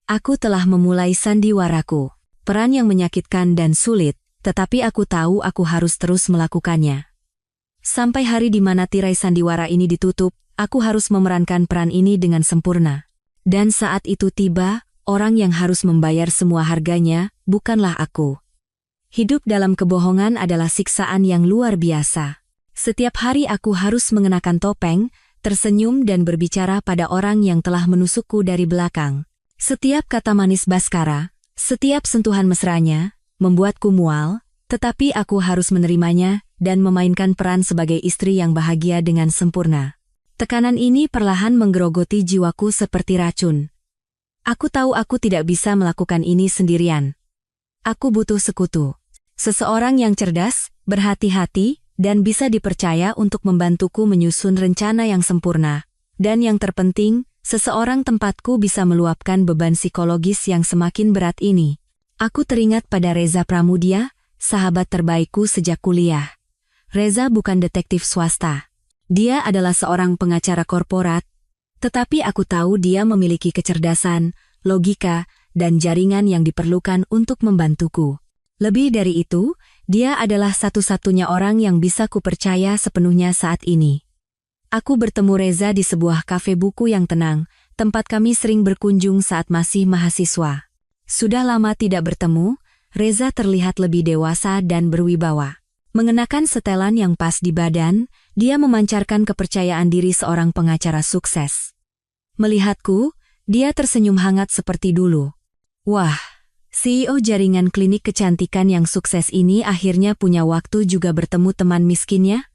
Aku telah memulai sandiwaraku. Peran yang menyakitkan dan sulit, tetapi aku tahu aku harus terus melakukannya. Sampai hari di mana tirai sandiwara ini ditutup, aku harus memerankan peran ini dengan sempurna. Dan saat itu tiba, orang yang harus membayar semua harganya, bukanlah aku. Hidup dalam kebohongan adalah siksaan yang luar biasa. Setiap hari aku harus mengenakan topeng, tersenyum dan berbicara pada orang yang telah menusukku dari belakang. Setiap kata manis Baskara, setiap sentuhan mesranya, membuatku mual, tetapi aku harus menerimanya dan memainkan peran sebagai istri yang bahagia dengan sempurna. Tekanan ini perlahan menggerogoti jiwaku seperti racun. Aku tahu aku tidak bisa melakukan ini sendirian. Aku butuh sekutu. Seseorang yang cerdas, berhati-hati, dan bisa dipercaya untuk membantuku menyusun rencana yang sempurna. Dan yang terpenting, seseorang tempatku bisa meluapkan beban psikologis yang semakin berat ini. Aku teringat pada Reza Pramudia, sahabat terbaikku sejak kuliah. Reza bukan detektif swasta. Dia adalah seorang pengacara korporat, tetapi aku tahu dia memiliki kecerdasan, logika, dan jaringan yang diperlukan untuk membantuku. Lebih dari itu, dia adalah satu-satunya orang yang bisa kupercaya sepenuhnya saat ini. Aku bertemu Reza di sebuah kafe buku yang tenang, tempat kami sering berkunjung saat masih mahasiswa. Sudah lama tidak bertemu, Reza terlihat lebih dewasa dan berwibawa. Mengenakan setelan yang pas di badan, dia memancarkan kepercayaan diri seorang pengacara sukses. Melihatku, dia tersenyum hangat seperti dulu. Wah, CEO jaringan klinik kecantikan yang sukses ini akhirnya punya waktu juga bertemu teman miskinnya?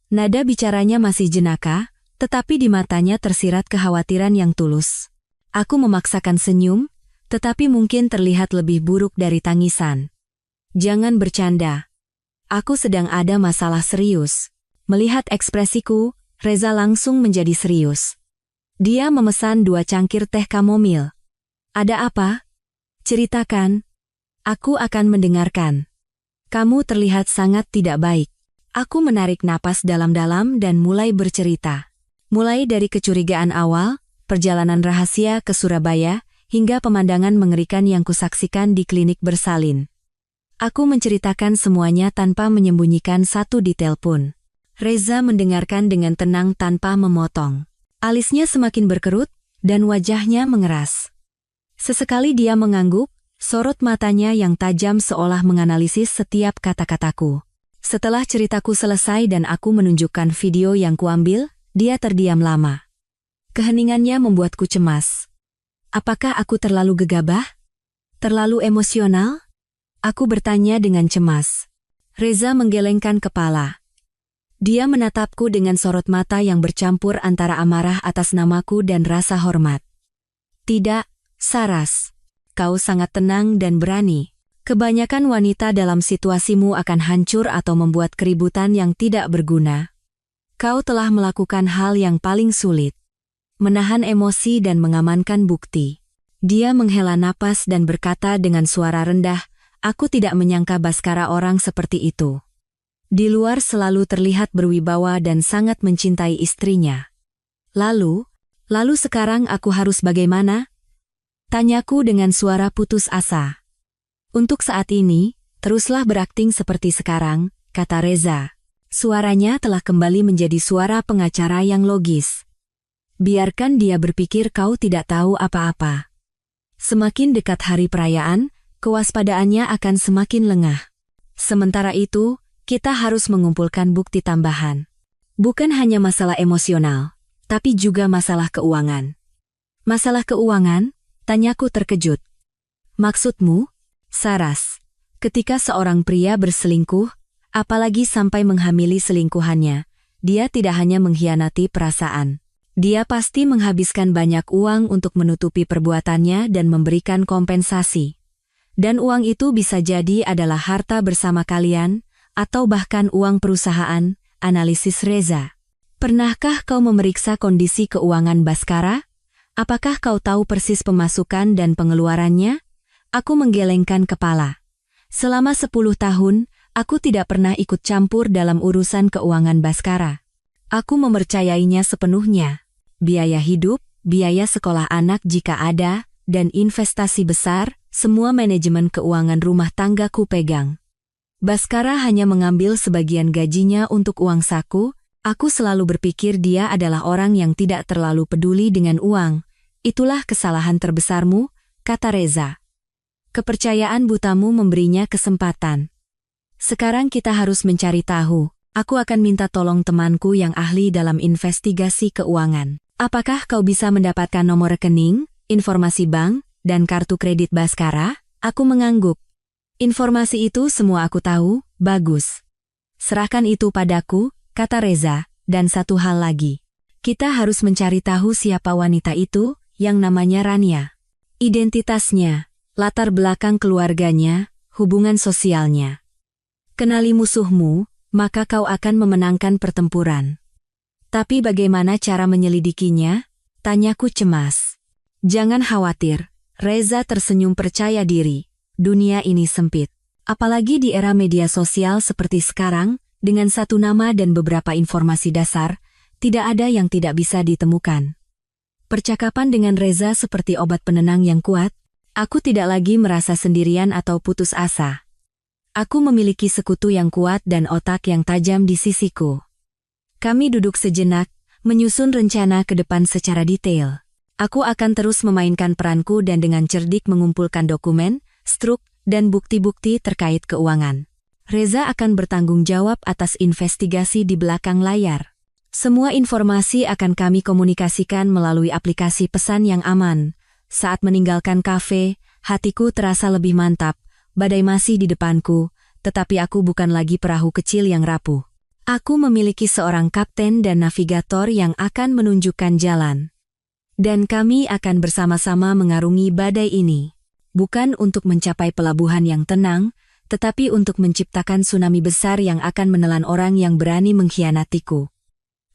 Nada bicaranya masih jenaka, tetapi di matanya tersirat kekhawatiran yang tulus. Aku memaksakan senyum, tetapi mungkin terlihat lebih buruk dari tangisan. Jangan bercanda. Aku sedang ada masalah serius. Melihat ekspresiku, Reza langsung menjadi serius. Dia memesan 2 cangkir teh kamomil. Ada apa? Ceritakan. Aku akan mendengarkan. Kamu terlihat sangat tidak baik. Aku menarik napas dalam-dalam dan mulai bercerita. Mulai dari kecurigaan awal, perjalanan rahasia ke Surabaya, hingga pemandangan mengerikan yang kusaksikan di klinik bersalin. Aku menceritakan semuanya tanpa menyembunyikan satu detail pun. Reza mendengarkan dengan tenang tanpa memotong. Alisnya semakin berkerut, dan wajahnya mengeras. Sesekali dia mengangguk, sorot matanya yang tajam seolah menganalisis setiap kata-kataku. Setelah ceritaku selesai dan aku menunjukkan video yang kuambil, dia terdiam lama. Keheningannya membuatku cemas. Apakah aku terlalu gegabah? Terlalu emosional? Aku bertanya dengan cemas. Reza menggelengkan kepala. Dia menatapku dengan sorot mata yang bercampur antara amarah atas namaku dan rasa hormat. Tidak, Saras. Kau sangat tenang dan berani. Kebanyakan wanita dalam situasimu akan hancur atau membuat keributan yang tidak berguna. Kau telah melakukan hal yang paling sulit. Menahan emosi dan mengamankan bukti. Dia menghela napas dan berkata dengan suara rendah, aku tidak menyangka Baskara orang seperti itu. Di luar selalu terlihat berwibawa dan sangat mencintai istrinya. Lalu sekarang aku harus bagaimana? Tanyaku dengan suara putus asa. Untuk saat ini, teruslah berakting seperti sekarang, kata Reza. Suaranya telah kembali menjadi suara pengacara yang logis. Biarkan dia berpikir kau tidak tahu apa-apa. Semakin dekat hari perayaan, kewaspadaannya akan semakin lengah. Sementara itu, kita harus mengumpulkan bukti tambahan. Bukan hanya masalah emosional, tapi juga masalah keuangan. Masalah keuangan? Tanyaku terkejut. Maksudmu? Saras. Ketika seorang pria berselingkuh, apalagi sampai menghamili selingkuhannya, dia tidak hanya mengkhianati perasaan. Dia pasti menghabiskan banyak uang untuk menutupi perbuatannya dan memberikan kompensasi. Dan uang itu bisa jadi adalah harta bersama kalian, atau bahkan uang perusahaan, analisis Reza. Pernahkah kau memeriksa kondisi keuangan Baskara? Apakah kau tahu persis pemasukan dan pengeluarannya? Aku menggelengkan kepala. Selama 10 tahun, aku tidak pernah ikut campur dalam urusan keuangan Baskara. Aku mempercayainya sepenuhnya. Biaya hidup, biaya sekolah anak jika ada, dan investasi besar, semua manajemen keuangan rumah tanggaku pegang. Baskara hanya mengambil sebagian gajinya untuk uang saku. Aku selalu berpikir dia adalah orang yang tidak terlalu peduli dengan uang. Itulah kesalahan terbesarmu, kata Reza. Kepercayaan butamu memberinya kesempatan. Sekarang kita harus mencari tahu. Aku akan minta tolong temanku yang ahli dalam investigasi keuangan. Apakah kau bisa mendapatkan nomor rekening, informasi bank, dan kartu kredit Baskara? Aku mengangguk. Informasi itu semua aku tahu, bagus. Serahkan itu padaku, kata Reza, dan satu hal lagi. Kita harus mencari tahu siapa wanita itu, yang namanya Rania. Identitasnya, latar belakang keluarganya, hubungan sosialnya. Kenali musuhmu, maka kau akan memenangkan pertempuran. Tapi bagaimana cara menyelidikinya? Tanyaku cemas. Jangan khawatir, Reza tersenyum percaya diri. Dunia ini sempit. Apalagi di era media sosial seperti sekarang, dengan satu nama dan beberapa informasi dasar, tidak ada yang tidak bisa ditemukan. Percakapan dengan Reza seperti obat penenang yang kuat. Aku tidak lagi merasa sendirian atau putus asa. Aku memiliki sekutu yang kuat dan otak yang tajam di sisiku. Kami duduk sejenak, menyusun rencana ke depan secara detail. Aku akan terus memainkan peranku dan dengan cerdik mengumpulkan dokumen, struk, dan bukti-bukti terkait keuangan. Reza akan bertanggung jawab atas investigasi di belakang layar. Semua informasi akan kami komunikasikan melalui aplikasi pesan yang aman. Saat meninggalkan kafe, hatiku terasa lebih mantap. Badai masih di depanku, tetapi aku bukan lagi perahu kecil yang rapuh. Aku memiliki seorang kapten dan navigator yang akan menunjukkan jalan. Dan kami akan bersama-sama mengarungi badai ini. Bukan untuk mencapai pelabuhan yang tenang, tetapi untuk menciptakan tsunami besar yang akan menelan orang yang berani mengkhianatiku.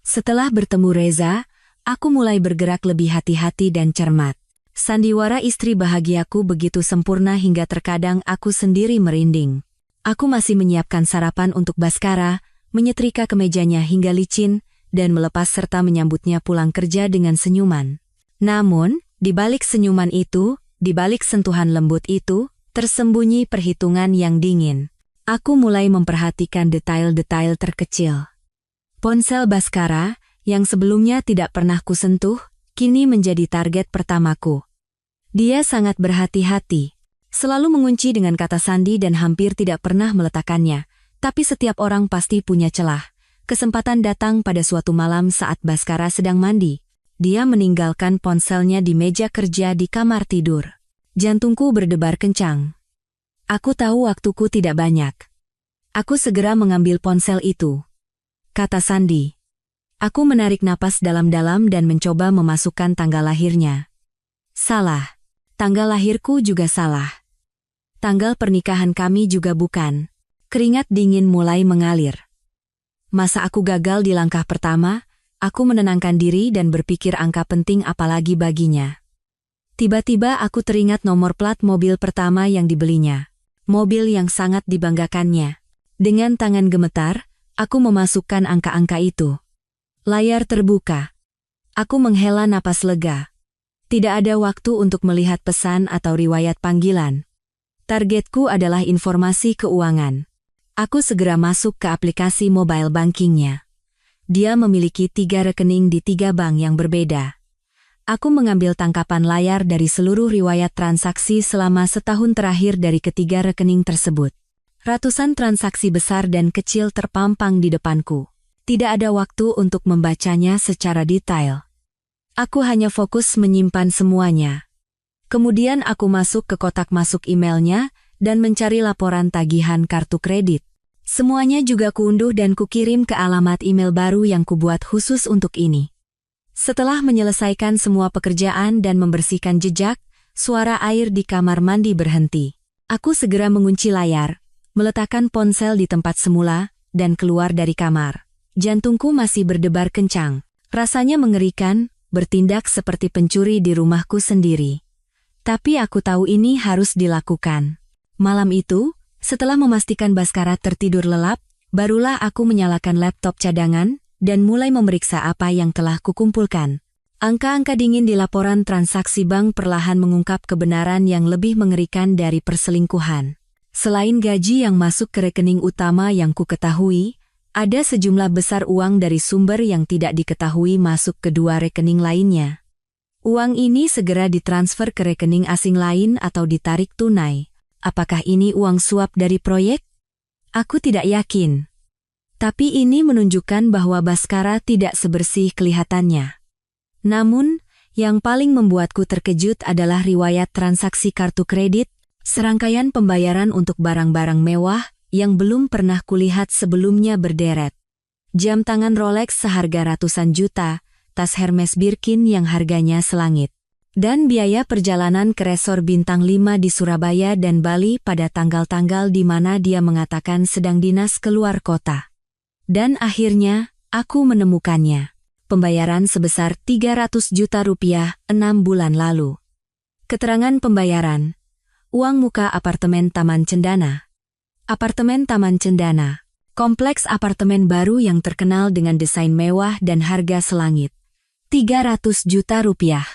Setelah bertemu Reza, aku mulai bergerak lebih hati-hati dan cermat. Sandiwara istri bahagiaku begitu sempurna hingga terkadang aku sendiri merinding. Aku masih menyiapkan sarapan untuk Baskara, menyetrika kemejanya hingga licin, dan melepas serta menyambutnya pulang kerja dengan senyuman. Namun, di balik senyuman itu, di balik sentuhan lembut itu, tersembunyi perhitungan yang dingin. Aku mulai memperhatikan detail-detail terkecil. Ponsel Baskara, yang sebelumnya tidak pernah kusentuh, kini menjadi target pertamaku. Dia sangat berhati-hati, selalu mengunci dengan kata sandi dan hampir tidak pernah meletakkannya. Tapi setiap orang pasti punya celah. Kesempatan datang pada suatu malam saat Baskara sedang mandi. Dia meninggalkan ponselnya di meja kerja di kamar tidur. Jantungku berdebar kencang. Aku tahu waktuku tidak banyak. Aku segera mengambil ponsel itu. Kata Sandi. Aku menarik napas dalam-dalam dan mencoba memasukkan tanggal lahirnya. Salah. Tanggal lahirku juga salah. Tanggal pernikahan kami juga bukan. Keringat dingin mulai mengalir. Masa aku gagal di langkah pertama, aku menenangkan diri dan berpikir angka penting apalagi baginya. Tiba-tiba aku teringat nomor plat mobil pertama yang dibelinya. mobil yang sangat dibanggakannya. Dengan tangan gemetar, aku memasukkan angka-angka itu. Layar terbuka. Aku menghela napas lega. Tidak ada waktu untuk melihat pesan atau riwayat panggilan. Targetku adalah informasi keuangan. Aku segera masuk ke aplikasi mobile bankingnya. Dia memiliki 3 rekening di 3 bank yang berbeda. Aku mengambil tangkapan layar dari seluruh riwayat transaksi selama setahun terakhir dari ketiga rekening tersebut. Ratusan transaksi besar dan kecil terpampang di depanku. Tidak ada waktu untuk membacanya secara detail. Aku hanya fokus menyimpan semuanya. Kemudian aku masuk ke kotak masuk emailnya dan mencari laporan tagihan kartu kredit. Semuanya juga kuunduh dan kukirim ke alamat email baru yang kubuat khusus untuk ini. Setelah menyelesaikan semua pekerjaan dan membersihkan jejak, suara air di kamar mandi berhenti. Aku segera mengunci layar, meletakkan ponsel di tempat semula, dan keluar dari kamar. Jantungku masih berdebar kencang. Rasanya mengerikan, bertindak seperti pencuri di rumahku sendiri. Tapi aku tahu ini harus dilakukan. Malam itu, setelah memastikan Baskara tertidur lelap, barulah aku menyalakan laptop cadangan, dan mulai memeriksa apa yang telah kukumpulkan. Angka-angka dingin di laporan transaksi bank perlahan mengungkap kebenaran yang lebih mengerikan dari perselingkuhan. Selain gaji yang masuk ke rekening utama yang kuketahui, ada sejumlah besar uang dari sumber yang tidak diketahui masuk ke 2 rekening lainnya. Uang ini segera ditransfer ke rekening asing lain atau ditarik tunai. Apakah ini uang suap dari proyek? Aku tidak yakin. Tapi ini menunjukkan bahwa Baskara tidak sebersih kelihatannya. Namun, yang paling membuatku terkejut adalah riwayat transaksi kartu kredit, serangkaian pembayaran untuk barang-barang mewah yang belum pernah kulihat sebelumnya berderet. Jam tangan Rolex seharga ratusan juta, tas Hermes Birkin yang harganya selangit, dan biaya perjalanan ke resor bintang 5 di Surabaya dan Bali pada tanggal-tanggal di mana dia mengatakan sedang dinas keluar kota. Dan akhirnya, aku menemukannya. Pembayaran sebesar 300 juta rupiah 6 bulan lalu. Keterangan pembayaran. Uang muka apartemen Taman Cendana. Apartemen Taman Cendana. Kompleks apartemen baru yang terkenal dengan desain mewah dan harga selangit. 300 juta rupiah.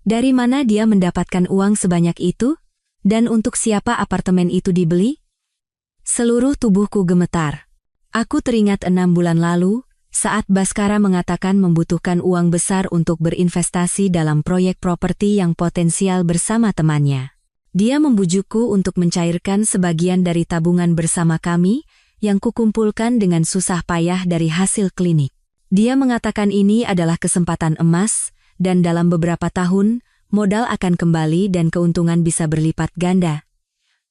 Dari mana dia mendapatkan uang sebanyak itu? Dan untuk siapa apartemen itu dibeli? Seluruh tubuhku gemetar. Aku teringat 6 bulan lalu, saat Baskara mengatakan membutuhkan uang besar untuk berinvestasi dalam proyek properti yang potensial bersama temannya. Dia membujukku untuk mencairkan sebagian dari tabungan bersama kami, yang kukumpulkan dengan susah payah dari hasil klinik. Dia mengatakan ini adalah kesempatan emas, dan dalam beberapa tahun, modal akan kembali dan keuntungan bisa berlipat ganda.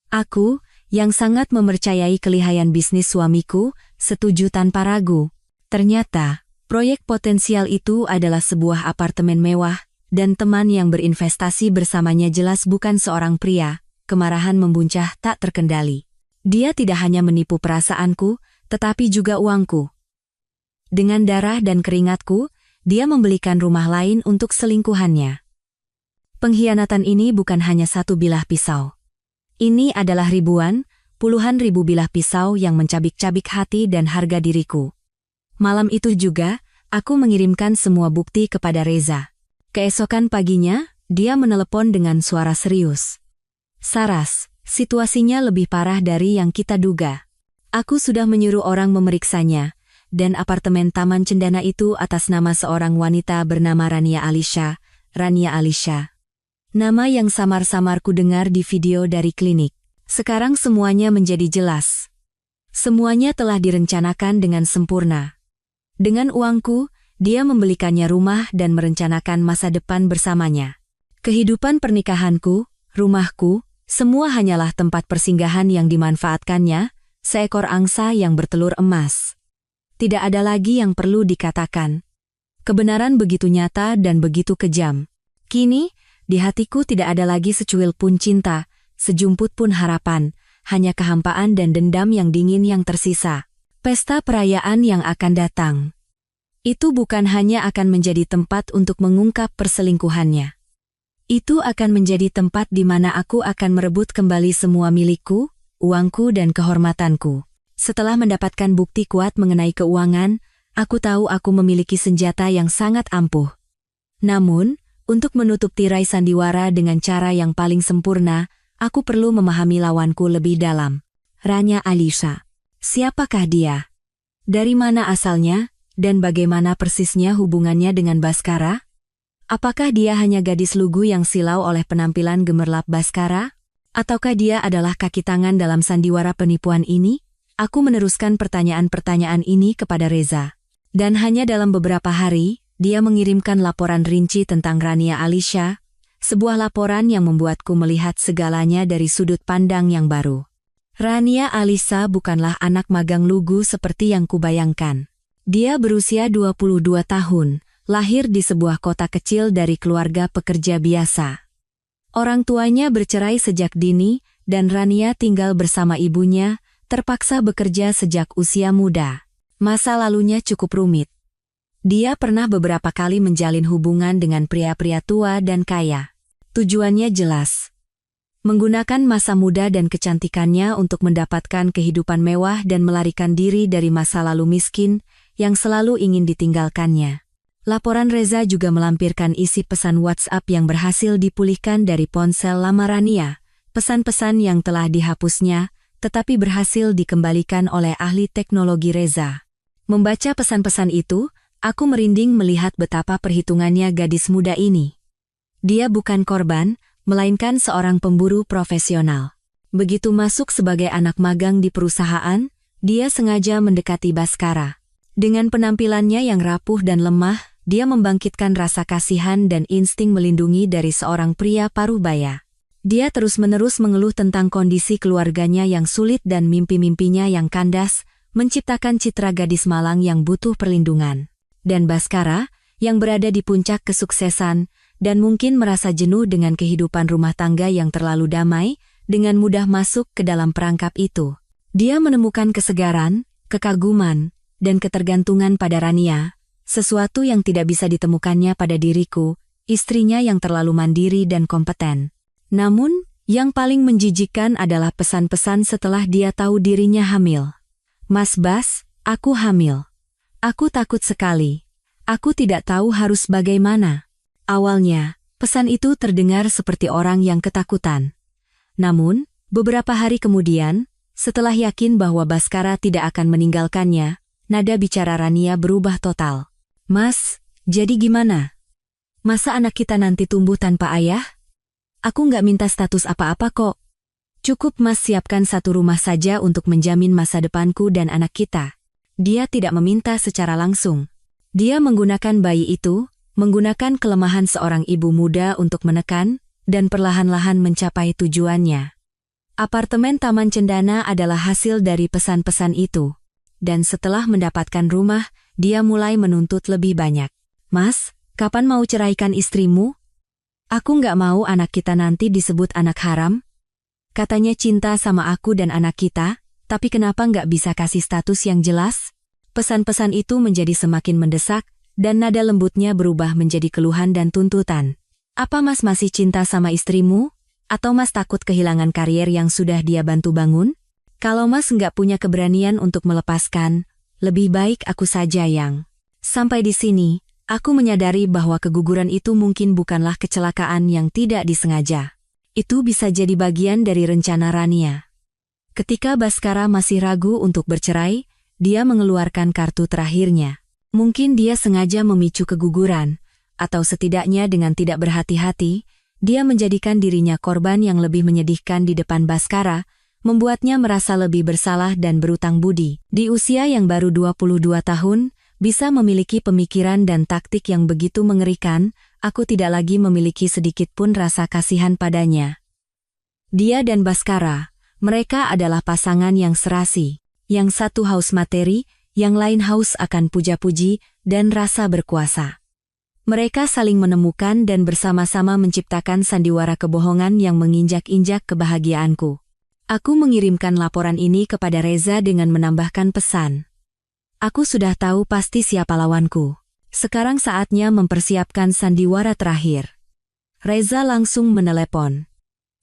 Aku, yang sangat mempercayai kelihayan bisnis suamiku, setuju tanpa ragu. Ternyata, proyek potensial itu adalah sebuah apartemen mewah, dan teman yang berinvestasi bersamanya jelas bukan seorang pria. Kemarahan membuncah tak terkendali. Dia tidak hanya menipu perasaanku, tetapi juga uangku. Dengan darah dan keringatku, dia membelikan rumah lain untuk selingkuhannya. Pengkhianatan ini bukan hanya satu bilah pisau. Ini adalah ribuan, puluhan ribu bilah pisau yang mencabik-cabik hati dan harga diriku. Malam itu juga, aku mengirimkan semua bukti kepada Reza. Keesokan paginya, dia menelepon dengan suara serius. Saras, situasinya lebih parah dari yang kita duga. Aku sudah menyuruh orang memeriksanya, dan apartemen Taman Cendana itu atas nama seorang wanita bernama Rania Alisha. Rania Alisha. Nama yang samar-samar ku dengar di video dari klinik. Sekarang semuanya menjadi jelas. Semuanya telah direncanakan dengan sempurna. Dengan uangku, dia membelikannya rumah dan merencanakan masa depan bersamanya. Kehidupan pernikahanku, rumahku, semua hanyalah tempat persinggahan yang dimanfaatkannya, seekor angsa yang bertelur emas. Tidak ada lagi yang perlu dikatakan. Kebenaran begitu nyata dan begitu kejam. Kini, di hatiku tidak ada lagi secuil pun cinta, sejumput pun harapan, hanya kehampaan dan dendam yang dingin yang tersisa. Pesta perayaan yang akan datang. Itu bukan hanya akan menjadi tempat untuk mengungkap perselingkuhannya. Itu akan menjadi tempat di mana aku akan merebut kembali semua milikku, uangku dan kehormatanku. Setelah mendapatkan bukti kuat mengenai keuangan, aku tahu aku memiliki senjata yang sangat ampuh. Namun, untuk menutup tirai sandiwara dengan cara yang paling sempurna, aku perlu memahami lawanku lebih dalam. Rania Alisha. Siapakah dia? Dari mana asalnya, dan bagaimana persisnya hubungannya dengan Baskara? Apakah dia hanya gadis lugu yang silau oleh penampilan gemerlap Baskara? Ataukah dia adalah kaki tangan dalam sandiwara penipuan ini? Aku meneruskan pertanyaan-pertanyaan ini kepada Reza. Dan hanya dalam beberapa hari, dia mengirimkan laporan rinci tentang Rania Alisha, sebuah laporan yang membuatku melihat segalanya dari sudut pandang yang baru. Rania Alisha bukanlah anak magang lugu seperti yang kubayangkan. Dia berusia 22 tahun. Lahir di sebuah kota kecil dari keluarga pekerja biasa. Orang tuanya bercerai sejak dini, dan Rania tinggal bersama ibunya, terpaksa bekerja sejak usia muda. Masa lalunya cukup rumit. Dia pernah beberapa kali menjalin hubungan dengan pria-pria tua dan kaya. Tujuannya jelas. Menggunakan masa muda dan kecantikannya untuk mendapatkan kehidupan mewah dan melarikan diri dari masa lalu miskin yang selalu ingin ditinggalkannya. Laporan Reza juga melampirkan isi pesan WhatsApp yang berhasil dipulihkan dari ponsel lama Rania, pesan-pesan yang telah dihapusnya, tetapi berhasil dikembalikan oleh ahli teknologi Reza. Membaca pesan-pesan itu, aku merinding melihat betapa perhitungannya gadis muda ini. Dia bukan korban, melainkan seorang pemburu profesional. Begitu masuk sebagai anak magang di perusahaan, dia sengaja mendekati Baskara. Dengan penampilannya yang rapuh dan lemah, dia membangkitkan rasa kasihan dan insting melindungi dari seorang pria parubaya. Dia terus-menerus mengeluh tentang kondisi keluarganya yang sulit dan mimpi-mimpinya yang kandas, menciptakan citra gadis malang yang butuh perlindungan. Dan Baskara, yang berada di puncak kesuksesan, dan mungkin merasa jenuh dengan kehidupan rumah tangga yang terlalu damai, dengan mudah masuk ke dalam perangkap itu. Dia menemukan kesegaran, kekaguman, dan ketergantungan pada Rania, sesuatu yang tidak bisa ditemukannya pada diriku, istrinya yang terlalu mandiri dan kompeten. Namun, yang paling menjijikkan adalah pesan-pesan setelah dia tahu dirinya hamil. Mas Bas, aku hamil. Aku takut sekali. Aku tidak tahu harus bagaimana. Awalnya, pesan itu terdengar seperti orang yang ketakutan. Namun, beberapa hari kemudian, setelah yakin bahwa Baskara tidak akan meninggalkannya, nada bicara Rania berubah total. Mas, jadi gimana? Masa anak kita nanti tumbuh tanpa ayah? Aku nggak minta status apa-apa kok. Cukup Mas siapkan satu rumah saja untuk menjamin masa depanku dan anak kita. Dia tidak meminta secara langsung. Dia menggunakan bayi itu, menggunakan kelemahan seorang ibu muda untuk menekan, dan perlahan-lahan mencapai tujuannya. Apartemen Taman Cendana adalah hasil dari pesan-pesan itu. Dan setelah mendapatkan rumah, dia mulai menuntut lebih banyak. Mas, kapan mau ceraikan istrimu? Aku nggak mau anak kita nanti disebut anak haram. Katanya cinta sama aku dan anak kita, tapi kenapa nggak bisa kasih status yang jelas? Pesan-pesan itu menjadi semakin mendesak, dan nada lembutnya berubah menjadi keluhan dan tuntutan. Apa Mas masih cinta sama istrimu? Atau Mas takut kehilangan karier yang sudah dia bantu bangun? Kalau Mas nggak punya keberanian untuk melepaskan, lebih baik aku saja yang. Sampai di sini, aku menyadari bahwa keguguran itu mungkin bukanlah kecelakaan yang tidak disengaja. Itu bisa jadi bagian dari rencana Rania. Ketika Baskara masih ragu untuk bercerai, dia mengeluarkan kartu terakhirnya. Mungkin dia sengaja memicu keguguran, atau setidaknya dengan tidak berhati-hati, dia menjadikan dirinya korban yang lebih menyedihkan di depan Baskara, membuatnya merasa lebih bersalah dan berutang budi. Di usia yang baru 22 tahun, bisa memiliki pemikiran dan taktik yang begitu mengerikan, aku tidak lagi memiliki sedikit pun rasa kasihan padanya. Dia dan Baskara, mereka adalah pasangan yang serasi. Yang satu haus materi, yang lain haus akan puja-puji dan rasa berkuasa. Mereka saling menemukan dan bersama-sama menciptakan sandiwara kebohongan yang menginjak-injak kebahagiaanku. Aku mengirimkan laporan ini kepada Reza dengan menambahkan pesan. Aku sudah tahu pasti siapa lawanku. Sekarang saatnya mempersiapkan sandiwara terakhir. Reza langsung menelepon.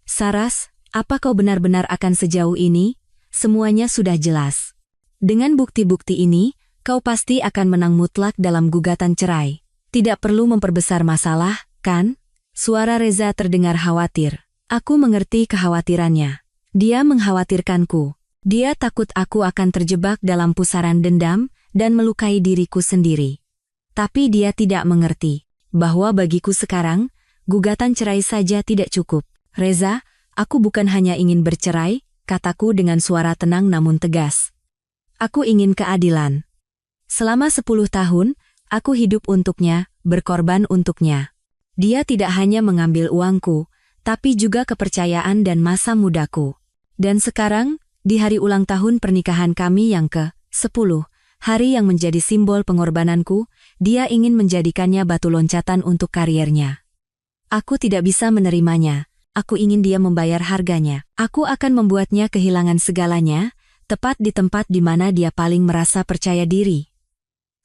Saras, apa kau benar-benar akan sejauh ini? Semuanya sudah jelas. Dengan bukti-bukti ini, kau pasti akan menang mutlak dalam gugatan cerai. Tidak perlu memperbesar masalah, kan? Suara Reza terdengar khawatir. Aku mengerti kekhawatirannya. Dia mengkhawatirkanku. Dia takut aku akan terjebak dalam pusaran dendam dan melukai diriku sendiri. Tapi dia tidak mengerti bahwa bagiku sekarang, gugatan cerai saja tidak cukup. Reza, aku bukan hanya ingin bercerai, kataku dengan suara tenang namun tegas. Aku ingin keadilan. Selama 10 tahun, aku hidup untuknya, berkorban untuknya. Dia tidak hanya mengambil uangku, tapi juga kepercayaan dan masa mudaku. Dan sekarang, di hari ulang tahun pernikahan kami yang ke-10, hari yang menjadi simbol pengorbananku, dia ingin menjadikannya batu loncatan untuk kariernya. Aku tidak bisa menerimanya. Aku ingin dia membayar harganya. Aku akan membuatnya kehilangan segalanya, tepat di tempat di mana dia paling merasa percaya diri.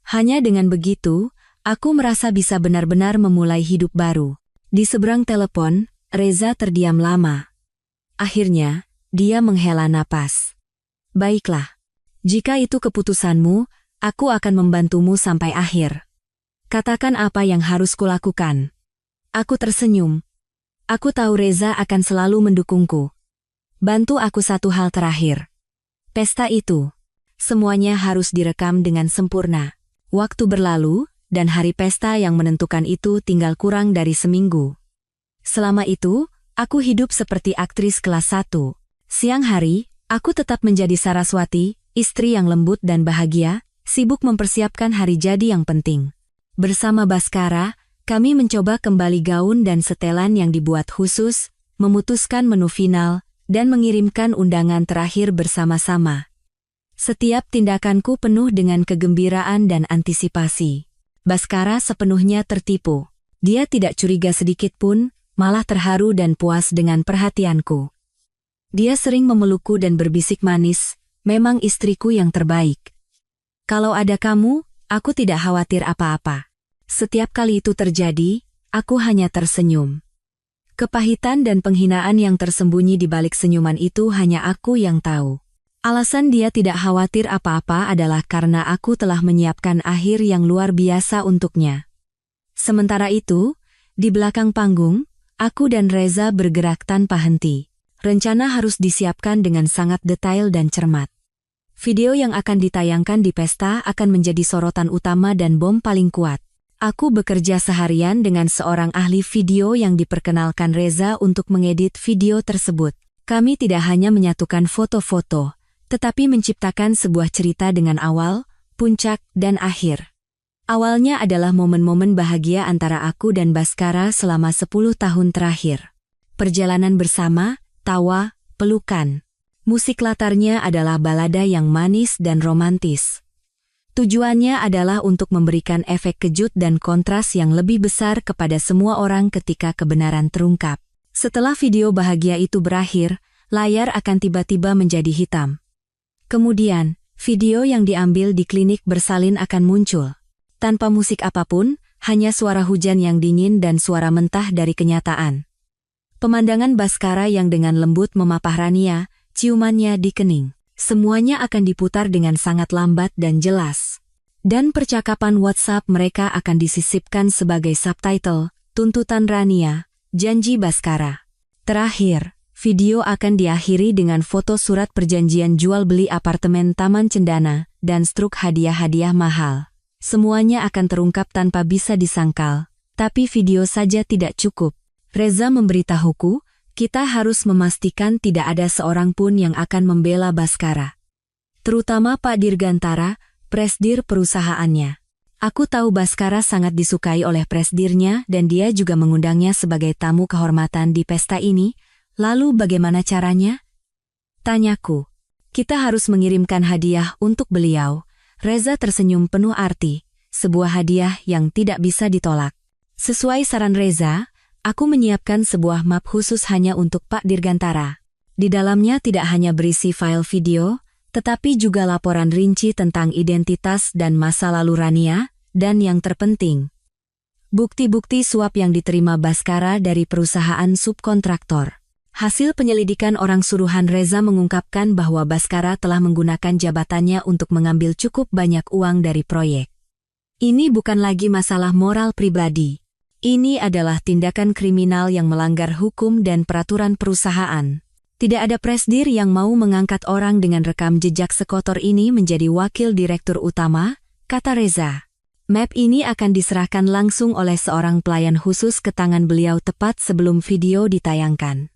Hanya dengan begitu, aku merasa bisa benar-benar memulai hidup baru. Di seberang telepon, Reza terdiam lama. Akhirnya, dia menghela napas. Baiklah. Jika itu keputusanmu, aku akan membantumu sampai akhir. Katakan apa yang harus kulakukan. Aku tersenyum. Aku tahu Reza akan selalu mendukungku. Bantu aku satu hal terakhir. Pesta itu. Semuanya harus direkam dengan sempurna. Waktu berlalu, dan hari pesta yang menentukan itu tinggal kurang dari seminggu. Selama itu, aku hidup seperti aktris kelas 1. Siang hari, aku tetap menjadi Saraswati, istri yang lembut dan bahagia, sibuk mempersiapkan hari jadi yang penting. Bersama Baskara, kami mencoba kembali gaun dan setelan yang dibuat khusus, memutuskan menu final, dan mengirimkan undangan terakhir bersama-sama. Setiap tindakanku penuh dengan kegembiraan dan antisipasi. Baskara sepenuhnya tertipu. Dia tidak curiga sedikit pun, malah terharu dan puas dengan perhatianku. Dia sering memelukku dan berbisik manis, memang istriku yang terbaik. Kalau ada kamu, aku tidak khawatir apa-apa. Setiap kali itu terjadi, aku hanya tersenyum. Kepahitan dan penghinaan yang tersembunyi di balik senyuman itu hanya aku yang tahu. Alasan dia tidak khawatir apa-apa adalah karena aku telah menyiapkan akhir yang luar biasa untuknya. Sementara itu, di belakang panggung, aku dan Reza bergerak tanpa henti. Rencana harus disiapkan dengan sangat detail dan cermat. Video yang akan ditayangkan di pesta akan menjadi sorotan utama dan bom paling kuat. Aku bekerja seharian dengan seorang ahli video yang diperkenalkan Reza untuk mengedit video tersebut. Kami tidak hanya menyatukan foto-foto, tetapi menciptakan sebuah cerita dengan awal, puncak, dan akhir. Awalnya adalah momen-momen bahagia antara aku dan Baskara selama 10 tahun terakhir. Perjalanan bersama, tawa, pelukan. Musik latarnya adalah balada yang manis dan romantis. Tujuannya adalah untuk memberikan efek kejut dan kontras yang lebih besar kepada semua orang ketika kebenaran terungkap. Setelah video bahagia itu berakhir, layar akan tiba-tiba menjadi hitam. Kemudian, video yang diambil di klinik bersalin akan muncul. Tanpa musik apapun, hanya suara hujan yang dingin dan suara mentah dari kenyataan. Pemandangan Baskara yang dengan lembut memapah Rania, ciumannya di kening. Semuanya akan diputar dengan sangat lambat dan jelas. Dan percakapan WhatsApp mereka akan disisipkan sebagai subtitle, tuntutan Rania, janji Baskara. Terakhir, video akan diakhiri dengan foto surat perjanjian jual beli apartemen Taman Cendana, dan struk hadiah-hadiah mahal. Semuanya akan terungkap tanpa bisa disangkal, tapi video saja tidak cukup. Reza memberitahuku, kita harus memastikan tidak ada seorang pun yang akan membela Baskara. Terutama Pak Dirgantara, presdir perusahaannya. Aku tahu Baskara sangat disukai oleh presdirnya dan dia juga mengundangnya sebagai tamu kehormatan di pesta ini. Lalu bagaimana caranya? Tanyaku. Kita harus mengirimkan hadiah untuk beliau. Reza tersenyum penuh arti, sebuah hadiah yang tidak bisa ditolak. Sesuai saran Reza, aku menyiapkan sebuah map khusus hanya untuk Pak Dirgantara. Di dalamnya tidak hanya berisi file video, tetapi juga laporan rinci tentang identitas dan masa lalu Rania, dan yang terpenting, Bukti-bukti suap yang diterima Baskara dari perusahaan subkontraktor. Hasil penyelidikan orang suruhan Reza mengungkapkan bahwa Baskara telah menggunakan jabatannya untuk mengambil cukup banyak uang dari proyek. Ini bukan lagi masalah moral pribadi. Ini adalah tindakan kriminal yang melanggar hukum dan peraturan perusahaan. Tidak ada presdir yang mau mengangkat orang dengan rekam jejak sekotor ini menjadi wakil direktur utama, kata Reza. Map ini akan diserahkan langsung oleh seorang pelayan khusus ke tangan beliau tepat sebelum video ditayangkan.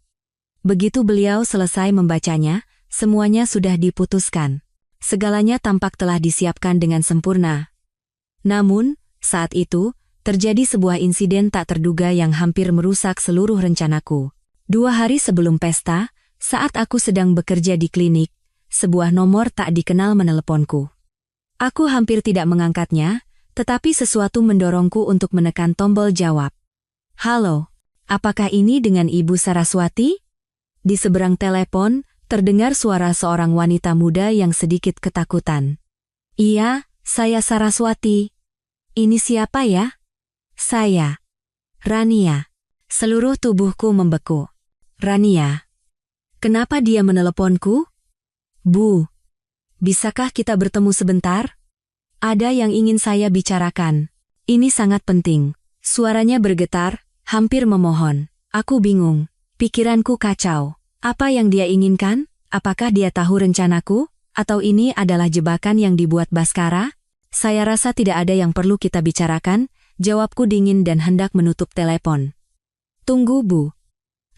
Begitu beliau selesai membacanya, semuanya sudah diputuskan. Segalanya tampak telah disiapkan dengan sempurna. Namun, saat itu, terjadi sebuah insiden tak terduga yang hampir merusak seluruh rencanaku. 2 hari sebelum pesta, saat aku sedang bekerja di klinik, sebuah nomor tak dikenal meneleponku. Aku hampir tidak mengangkatnya, tetapi sesuatu mendorongku untuk menekan tombol jawab. Halo, apakah ini dengan Ibu Saraswati? Di seberang telepon, terdengar suara seorang wanita muda yang sedikit ketakutan. Iya, saya Saraswati. Ini siapa ya? Saya. Rania. Seluruh tubuhku membeku. Rania. Kenapa dia meneleponku? Bu, bisakah kita bertemu sebentar? Ada yang ingin saya bicarakan. Ini sangat penting. Suaranya bergetar, hampir memohon. Aku bingung. Pikiranku kacau. Apa yang dia inginkan? Apakah dia tahu rencanaku? Atau ini adalah jebakan yang dibuat Baskara? Saya rasa tidak ada yang perlu kita bicarakan. Jawabku dingin dan hendak menutup telepon. Tunggu, Bu.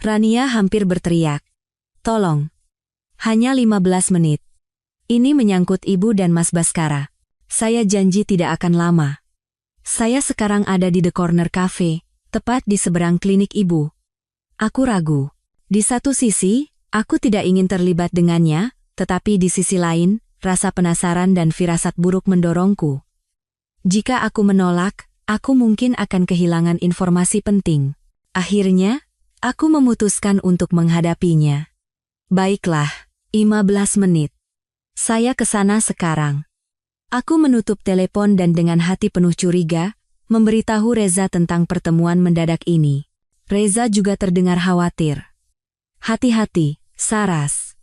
Rania hampir berteriak. Tolong. Hanya 15 menit. Ini menyangkut Ibu dan Mas Baskara. Saya janji tidak akan lama. Saya sekarang ada di The Corner Cafe, tepat di seberang klinik Ibu. Aku ragu. Di satu sisi, aku tidak ingin terlibat dengannya, tetapi di sisi lain, rasa penasaran dan firasat buruk mendorongku. Jika aku menolak, aku mungkin akan kehilangan informasi penting. Akhirnya, aku memutuskan untuk menghadapinya. Baiklah, 15 menit. Saya ke sana sekarang. Aku menutup telepon dan dengan hati penuh curiga, memberitahu Reza tentang pertemuan mendadak ini. Reza juga terdengar khawatir. Hati-hati, Saras.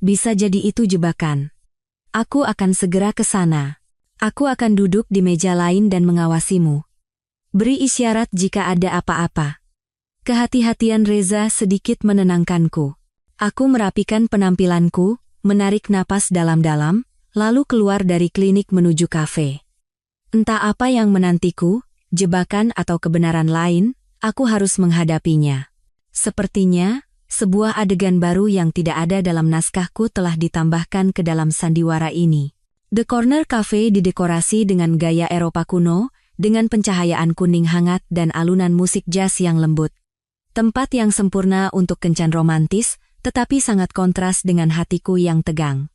Bisa jadi itu jebakan. Aku akan segera ke sana. Aku akan duduk di meja lain dan mengawasimu. Beri isyarat jika ada apa-apa. Kehati-hatian Reza sedikit menenangkanku. Aku merapikan penampilanku, menarik napas dalam-dalam, lalu keluar dari klinik menuju kafe. Entah apa yang menantiku, jebakan atau kebenaran lain, aku harus menghadapinya. Sepertinya, sebuah adegan baru yang tidak ada dalam naskahku telah ditambahkan ke dalam sandiwara ini. The Corner Cafe didekorasi dengan gaya Eropa kuno, dengan pencahayaan kuning hangat dan alunan musik jazz yang lembut. Tempat yang sempurna untuk kencan romantis, tetapi sangat kontras dengan hatiku yang tegang.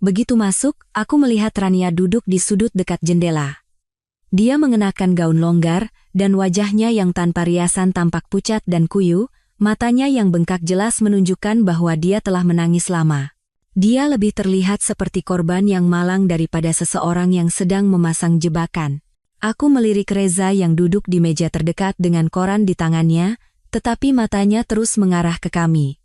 Begitu masuk, aku melihat Rania duduk di sudut dekat jendela. Dia mengenakan gaun longgar, dan wajahnya yang tanpa riasan tampak pucat dan kuyu, matanya yang bengkak jelas menunjukkan bahwa dia telah menangis lama. Dia lebih terlihat seperti korban yang malang daripada seseorang yang sedang memasang jebakan. Aku melirik Reza yang duduk di meja terdekat dengan koran di tangannya, tetapi matanya terus mengarah ke kami.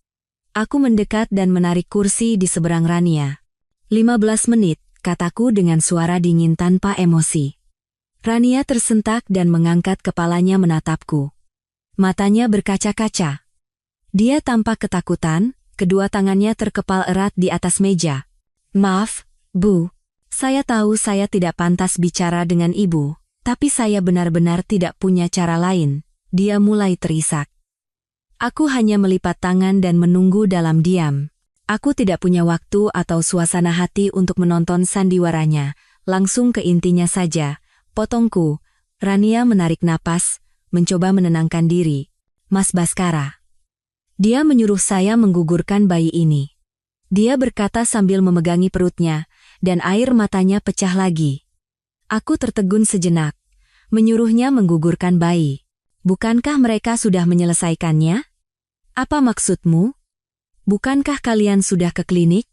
Aku mendekat dan menarik kursi di seberang Rania. 15 menit, kataku dengan suara dingin tanpa emosi. Rania tersentak dan mengangkat kepalanya menatapku. Matanya berkaca-kaca. Dia tampak ketakutan, kedua tangannya terkepal erat di atas meja. Maaf, Bu. Saya tahu saya tidak pantas bicara dengan Ibu, tapi saya benar-benar tidak punya cara lain. Dia mulai terisak. Aku hanya melipat tangan dan menunggu dalam diam. Aku tidak punya waktu atau suasana hati untuk menonton sandiwaranya, langsung ke intinya saja, potongku. Rania menarik napas, mencoba menenangkan diri. Mas Baskara. Dia menyuruh saya menggugurkan bayi ini. Dia berkata sambil memegangi perutnya, dan air matanya pecah lagi. Aku tertegun sejenak. Menyuruhnya menggugurkan bayi. Bukankah mereka sudah menyelesaikannya? Apa maksudmu? Bukankah kalian sudah ke klinik?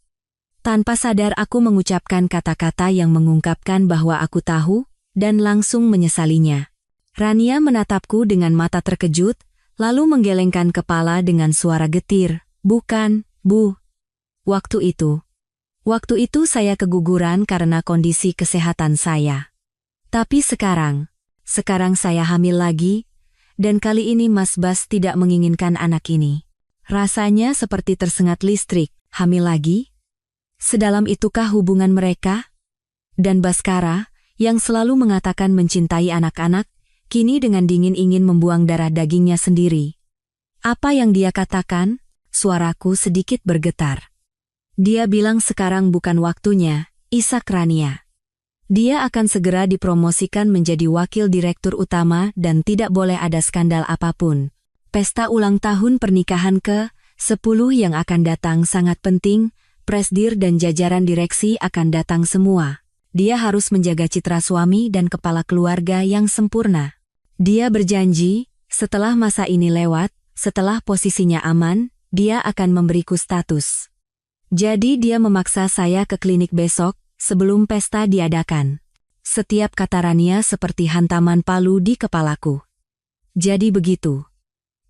Tanpa sadar aku mengucapkan kata-kata yang mengungkapkan bahwa aku tahu, dan langsung menyesalinya. Rania menatapku dengan mata terkejut, lalu menggelengkan kepala dengan suara getir. Bukan, Bu. Waktu itu saya keguguran karena kondisi kesehatan saya. Tapi sekarang saya hamil lagi, dan kali ini Mas Bas tidak menginginkan anak ini. Rasanya seperti tersengat listrik. Hamil lagi? Sedalam itukah hubungan mereka? Dan Baskara, yang selalu mengatakan mencintai anak-anak, kini dengan dingin ingin membuang darah dagingnya sendiri. Apa yang dia katakan? Suaraku sedikit bergetar. Dia bilang sekarang bukan waktunya, isak Rania. Dia akan segera dipromosikan menjadi wakil direktur utama dan tidak boleh ada skandal apapun. Pesta ulang tahun pernikahan ke-10 yang akan datang sangat penting, presdir dan jajaran direksi akan datang semua. Dia harus menjaga citra suami dan kepala keluarga yang sempurna. Dia berjanji, setelah masa ini lewat, setelah posisinya aman, dia akan memberiku status. Jadi dia memaksa saya ke klinik besok, sebelum pesta diadakan. Setiap kata Rania seperti hantaman palu di kepalaku. Jadi begitu.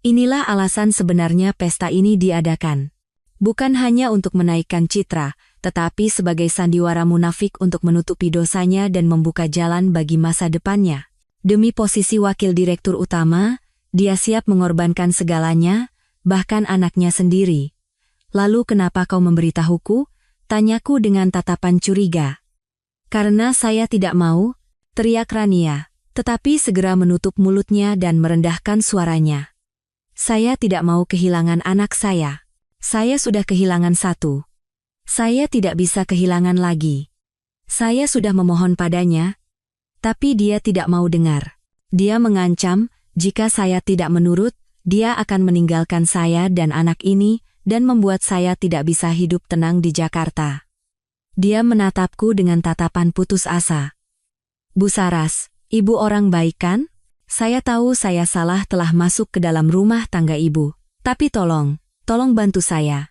Inilah alasan sebenarnya pesta ini diadakan. Bukan hanya untuk menaikkan citra, tetapi sebagai sandiwara munafik untuk menutupi dosanya dan membuka jalan bagi masa depannya. Demi posisi wakil direktur utama, dia siap mengorbankan segalanya, bahkan anaknya sendiri. Lalu kenapa kau memberitahuku? Tanyaku dengan tatapan curiga. Karena saya tidak mau, teriak Rania, tetapi segera menutup mulutnya dan merendahkan suaranya. Saya tidak mau kehilangan anak saya. Saya sudah kehilangan satu. Saya tidak bisa kehilangan lagi. Saya sudah memohon padanya, tapi dia tidak mau dengar. Dia mengancam, jika saya tidak menurut, dia akan meninggalkan saya dan anak ini, dan membuat saya tidak bisa hidup tenang di Jakarta. Dia menatapku dengan tatapan putus asa. Bu Saras, ibu orang baik kan? Saya tahu saya salah telah masuk ke dalam rumah tangga ibu. Tapi tolong bantu saya.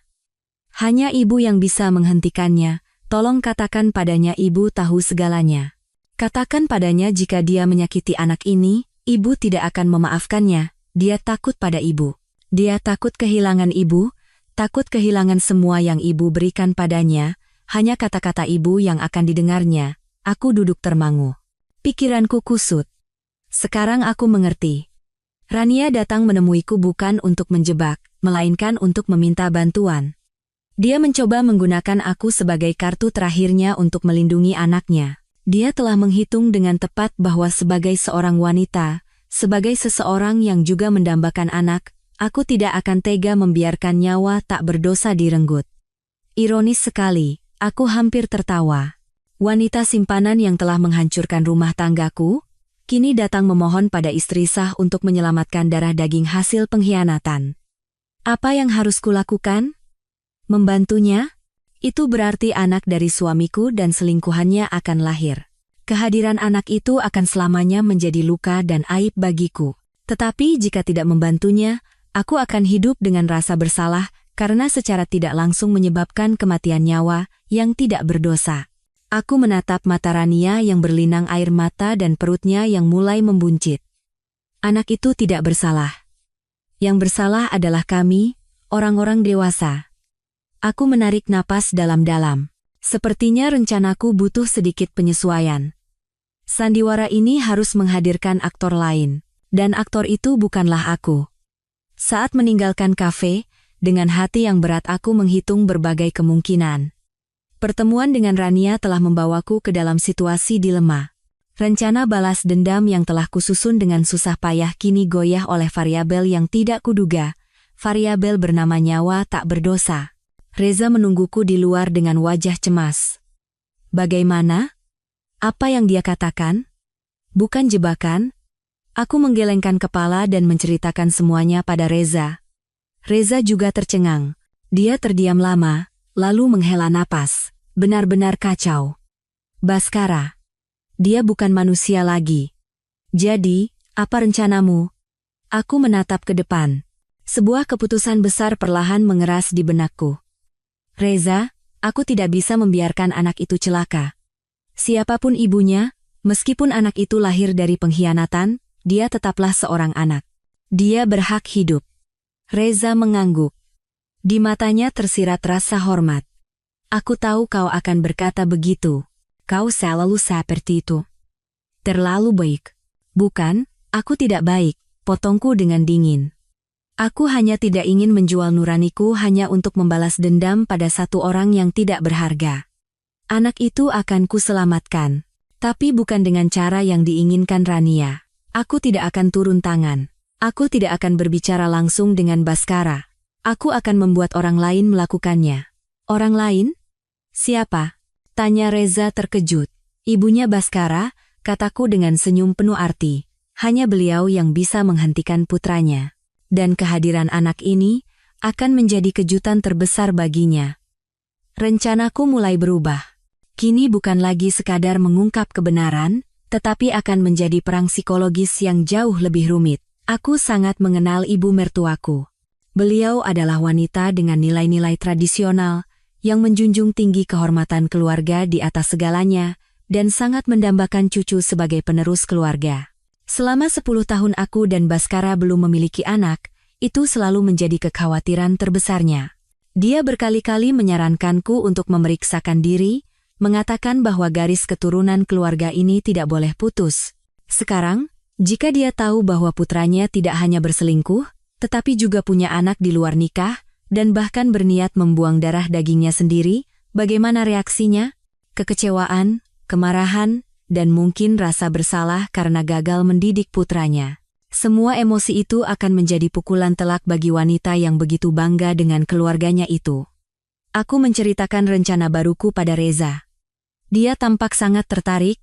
Hanya ibu yang bisa menghentikannya, tolong katakan padanya ibu tahu segalanya. Katakan padanya jika dia menyakiti anak ini, ibu tidak akan memaafkannya. Dia takut pada ibu. Dia takut kehilangan ibu, takut kehilangan semua yang ibu berikan padanya, hanya kata-kata ibu yang akan didengarnya. Aku duduk termangu. Pikiranku kusut. Sekarang aku mengerti. Rania datang menemuiku bukan untuk menjebak, melainkan untuk meminta bantuan. Dia mencoba menggunakan aku sebagai kartu terakhirnya untuk melindungi anaknya. Dia telah menghitung dengan tepat bahwa sebagai seorang wanita, sebagai seseorang yang juga mendambakan anak, aku tidak akan tega membiarkan nyawa tak berdosa direnggut. Ironis sekali, aku hampir tertawa. Wanita simpanan yang telah menghancurkan rumah tanggaku, kini datang memohon pada istri sah untuk menyelamatkan darah daging hasil pengkhianatan. Apa yang harus kulakukan? Membantunya? Itu berarti anak dari suamiku dan selingkuhannya akan lahir. Kehadiran anak itu akan selamanya menjadi luka dan aib bagiku. Tetapi jika tidak membantunya, aku akan hidup dengan rasa bersalah karena secara tidak langsung menyebabkan kematian nyawa yang tidak berdosa. Aku menatap mata Rania yang berlinang air mata dan perutnya yang mulai membuncit. Anak itu tidak bersalah. Yang bersalah adalah kami, orang-orang dewasa. Aku menarik napas dalam-dalam. Sepertinya rencanaku butuh sedikit penyesuaian. Sandiwara ini harus menghadirkan aktor lain, dan aktor itu bukanlah aku. Saat meninggalkan kafe, dengan hati yang berat aku menghitung berbagai kemungkinan. Pertemuan dengan Rania telah membawaku ke dalam situasi dilema. Rencana balas dendam yang telah kususun dengan susah payah kini goyah oleh variabel yang tidak kuduga, variabel bernama nyawa tak berdosa. Reza menungguku di luar dengan wajah cemas. Bagaimana? Apa yang dia katakan? Bukan jebakan? Aku menggelengkan kepala dan menceritakan semuanya pada Reza. Reza juga tercengang. Dia terdiam lama, lalu menghela napas. Benar-benar kacau. Baskara. Dia bukan manusia lagi. Jadi, apa rencanamu? Aku menatap ke depan. Sebuah keputusan besar perlahan mengeras di benakku. Reza, aku tidak bisa membiarkan anak itu celaka. Siapapun ibunya, meskipun anak itu lahir dari pengkhianatan, dia tetaplah seorang anak. Dia berhak hidup. Reza mengangguk. Di matanya tersirat rasa hormat. Aku tahu kau akan berkata begitu. Kau selalu seperti itu. Terlalu baik. Bukan, aku tidak baik, potongku dengan dingin. Aku hanya tidak ingin menjual nuraniku hanya untuk membalas dendam pada satu orang yang tidak berharga. Anak itu akan kuselamatkan. Tapi bukan dengan cara yang diinginkan Rania. Aku tidak akan turun tangan. Aku tidak akan berbicara langsung dengan Baskara. Aku akan membuat orang lain melakukannya. Orang lain? Siapa? Tanya Reza terkejut. Ibunya Baskara, kataku dengan senyum penuh arti. Hanya beliau yang bisa menghentikan putranya. Dan kehadiran anak ini akan menjadi kejutan terbesar baginya. Rencanaku mulai berubah. Kini bukan lagi sekadar mengungkap kebenaran, tetapi akan menjadi perang psikologis yang jauh lebih rumit. Aku sangat mengenal ibu mertuaku. Beliau adalah wanita dengan nilai-nilai tradisional, yang menjunjung tinggi kehormatan keluarga di atas segalanya, dan sangat mendambakan cucu sebagai penerus keluarga. Selama 10 tahun aku dan Baskara belum memiliki anak, itu selalu menjadi kekhawatiran terbesarnya. Dia berkali-kali menyarankanku untuk memeriksakan diri, mengatakan bahwa garis keturunan keluarga ini tidak boleh putus. Sekarang, jika dia tahu bahwa putranya tidak hanya berselingkuh, tetapi juga punya anak di luar nikah, dan bahkan berniat membuang darah dagingnya sendiri, bagaimana reaksinya? Kekecewaan, kemarahan, dan mungkin rasa bersalah karena gagal mendidik putranya. Semua emosi itu akan menjadi pukulan telak bagi wanita yang begitu bangga dengan keluarganya itu. Aku menceritakan rencana baruku pada Reza. Dia tampak sangat tertarik,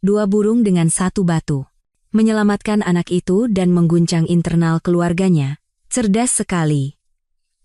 2 burung dengan 1 batu. Menyelamatkan anak itu dan mengguncang internal keluarganya. Cerdas sekali.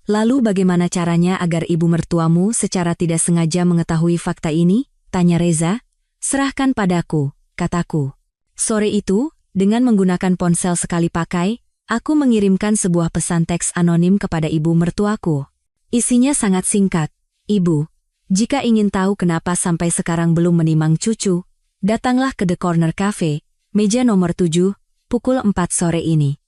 Lalu bagaimana caranya agar ibu mertuamu secara tidak sengaja mengetahui fakta ini? Tanya Reza. Serahkan padaku, kataku. Sore itu, dengan menggunakan ponsel sekali pakai, aku mengirimkan sebuah pesan teks anonim kepada ibu mertuaku. Isinya sangat singkat. Ibu, jika ingin tahu kenapa sampai sekarang belum menimang cucu, datanglah ke The Corner Cafe, meja nomor 7, pukul 4 sore ini.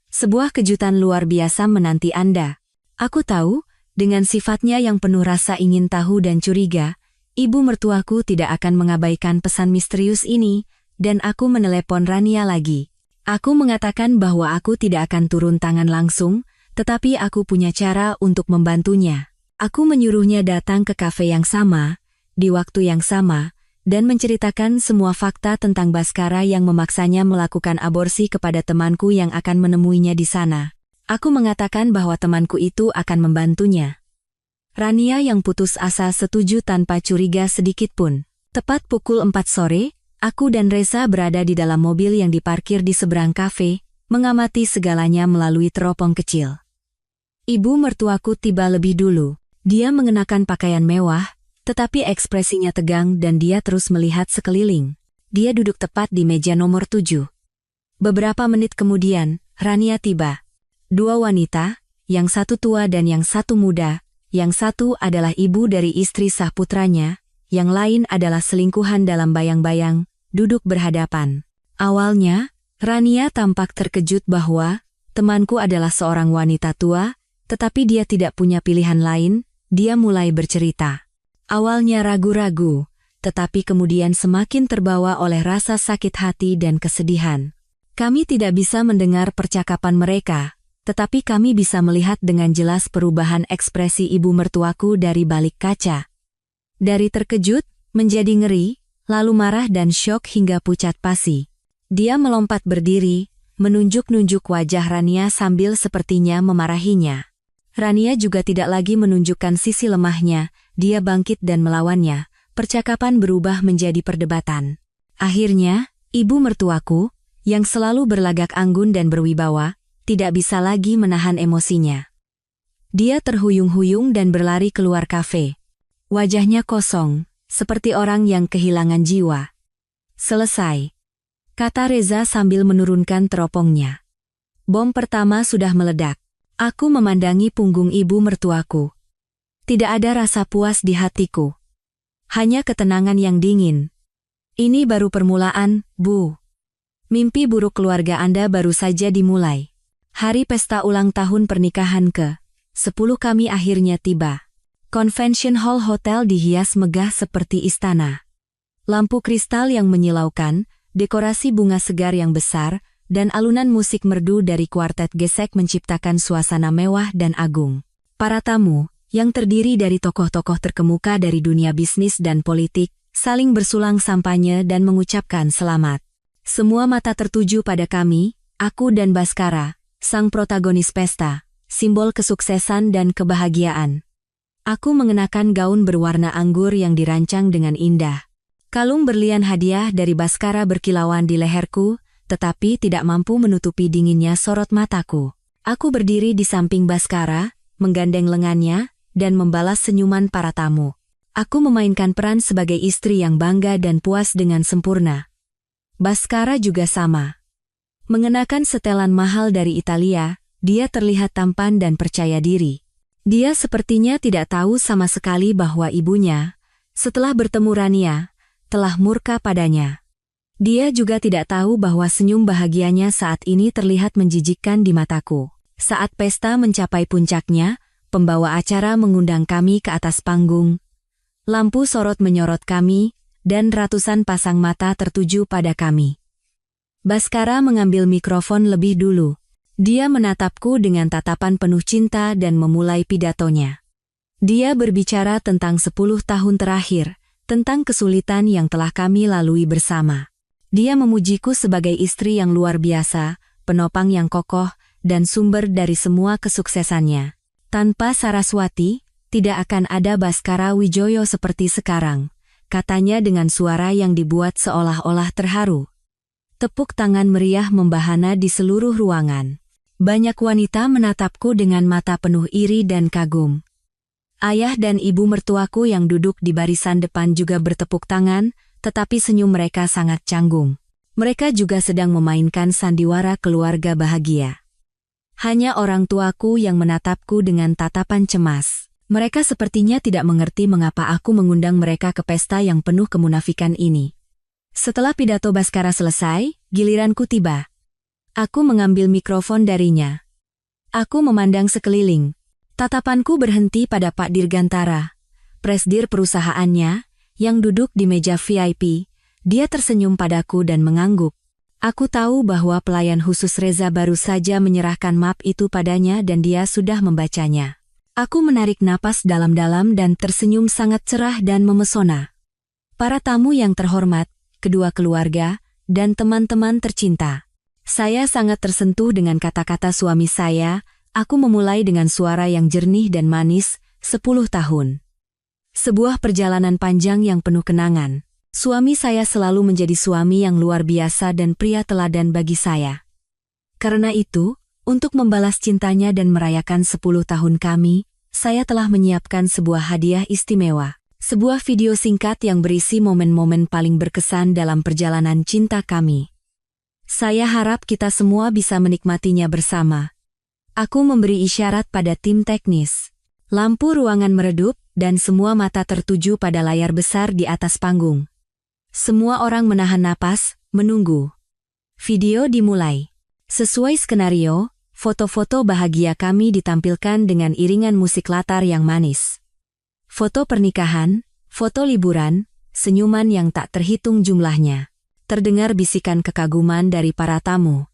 Sebuah kejutan luar biasa menanti Anda. Aku tahu, dengan sifatnya yang penuh rasa ingin tahu dan curiga, ibu mertuaku tidak akan mengabaikan pesan misterius ini, dan aku menelepon Rania lagi. Aku mengatakan bahwa aku tidak akan turun tangan langsung, tetapi aku punya cara untuk membantunya. Aku menyuruhnya datang ke kafe yang sama, di waktu yang sama, dan menceritakan semua fakta tentang Baskara yang memaksanya melakukan aborsi kepada temanku yang akan menemuinya di sana. Aku mengatakan bahwa temanku itu akan membantunya. Rania yang putus asa setuju tanpa curiga sedikit pun. Tepat pukul 4 sore, aku dan Reza berada di dalam mobil yang diparkir di seberang kafe, mengamati segalanya melalui teropong kecil. Ibu mertuaku tiba lebih dulu. Dia mengenakan pakaian mewah, tetapi ekspresinya tegang dan dia terus melihat sekeliling. Dia duduk tepat di meja nomor 7. Beberapa menit kemudian, Rania tiba. 2 wanita, yang satu tua dan yang satu muda. Yang satu adalah ibu dari istri sah putranya, yang lain adalah selingkuhan dalam bayang-bayang, duduk berhadapan. Awalnya, Rania tampak terkejut bahwa temanku adalah seorang wanita tua, tetapi dia tidak punya pilihan lain, dia mulai bercerita. Awalnya ragu-ragu, tetapi kemudian semakin terbawa oleh rasa sakit hati dan kesedihan. Kami tidak bisa mendengar percakapan mereka, tetapi kami bisa melihat dengan jelas perubahan ekspresi ibu mertuaku dari balik kaca. Dari terkejut, menjadi ngeri, lalu marah dan syok hingga pucat pasi. Dia melompat berdiri, menunjuk-nunjuk wajah Rania sambil sepertinya memarahinya. Rania juga tidak lagi menunjukkan sisi lemahnya, dia bangkit dan melawannya. Percakapan berubah menjadi perdebatan. Akhirnya, ibu mertuaku, yang selalu berlagak anggun dan berwibawa, tidak bisa lagi menahan emosinya. Dia terhuyung-huyung dan berlari keluar kafe. Wajahnya kosong, seperti orang yang kehilangan jiwa. Selesai, kata Reza sambil menurunkan teropongnya. Bom pertama sudah meledak. Aku memandangi punggung ibu mertuaku. Tidak ada rasa puas di hatiku. Hanya ketenangan yang dingin. Ini baru permulaan, Bu. Mimpi buruk keluarga Anda baru saja dimulai. Hari pesta ulang tahun pernikahan ke-10 kami akhirnya tiba. Convention Hall Hotel dihias megah seperti istana. Lampu kristal yang menyilaukan, dekorasi bunga segar yang besar, dan alunan musik merdu dari kuartet gesek menciptakan suasana mewah dan agung. Para tamu, yang terdiri dari tokoh-tokoh terkemuka dari dunia bisnis dan politik, saling bersulang sampanye dan mengucapkan selamat. Semua mata tertuju pada kami, aku dan Baskara, sang protagonis pesta, simbol kesuksesan dan kebahagiaan. Aku mengenakan gaun berwarna anggur yang dirancang dengan indah. Kalung berlian hadiah dari Baskara berkilauan di leherku, tetapi tidak mampu menutupi dinginnya sorot mataku. Aku berdiri di samping Baskara, menggandeng lengannya, dan membalas senyuman para tamu. Aku memainkan peran sebagai istri yang bangga dan puas dengan sempurna. Baskara juga sama. Mengenakan setelan mahal dari Italia, dia terlihat tampan dan percaya diri. Dia sepertinya tidak tahu sama sekali bahwa ibunya, setelah bertemu Rania, telah murka padanya. Dia juga tidak tahu bahwa senyum bahagianya saat ini terlihat menjijikkan di mataku. Saat pesta mencapai puncaknya, pembawa acara mengundang kami ke atas panggung. Lampu sorot menyorot kami, dan ratusan pasang mata tertuju pada kami. Baskara mengambil mikrofon lebih dulu. Dia menatapku dengan tatapan penuh cinta dan memulai pidatonya. Dia berbicara tentang 10 tahun terakhir, tentang kesulitan yang telah kami lalui bersama. Dia memujiku sebagai istri yang luar biasa, penopang yang kokoh, dan sumber dari semua kesuksesannya. Tanpa Saraswati, tidak akan ada Baskara Wijoyo seperti sekarang, katanya dengan suara yang dibuat seolah-olah terharu. Tepuk tangan meriah membahana di seluruh ruangan. Banyak wanita menatapku dengan mata penuh iri dan kagum. Ayah dan ibu mertuaku yang duduk di barisan depan juga bertepuk tangan, tetapi senyum mereka sangat canggung. Mereka juga sedang memainkan sandiwara keluarga bahagia. Hanya orang tuaku yang menatapku dengan tatapan cemas. Mereka sepertinya tidak mengerti mengapa aku mengundang mereka ke pesta yang penuh kemunafikan ini. Setelah pidato Baskara selesai, giliranku tiba. Aku mengambil mikrofon darinya. Aku memandang sekeliling. Tatapanku berhenti pada Pak Dirgantara, presdir perusahaannya, yang duduk di meja VIP. Dia tersenyum padaku dan mengangguk. Aku tahu bahwa pelayan khusus Reza baru saja menyerahkan map itu padanya dan dia sudah membacanya. Aku menarik napas dalam-dalam dan tersenyum sangat cerah dan memesona. Para tamu yang terhormat, kedua keluarga, dan teman-teman tercinta. Saya sangat tersentuh dengan kata-kata suami saya. Aku memulai dengan suara yang jernih dan manis, 10 tahun. Sebuah perjalanan panjang yang penuh kenangan. Suami saya selalu menjadi suami yang luar biasa dan pria teladan bagi saya. Karena itu, untuk membalas cintanya dan merayakan 10 tahun kami, saya telah menyiapkan sebuah hadiah istimewa. Sebuah video singkat yang berisi momen-momen paling berkesan dalam perjalanan cinta kami. Saya harap kita semua bisa menikmatinya bersama. Aku memberi isyarat pada tim teknis. Lampu ruangan meredup, dan semua mata tertuju pada layar besar di atas panggung. Semua orang menahan napas, menunggu. Video dimulai. Sesuai skenario, foto-foto bahagia kami ditampilkan dengan iringan musik latar yang manis. Foto pernikahan, foto liburan, senyuman yang tak terhitung jumlahnya. Terdengar bisikan kekaguman dari para tamu.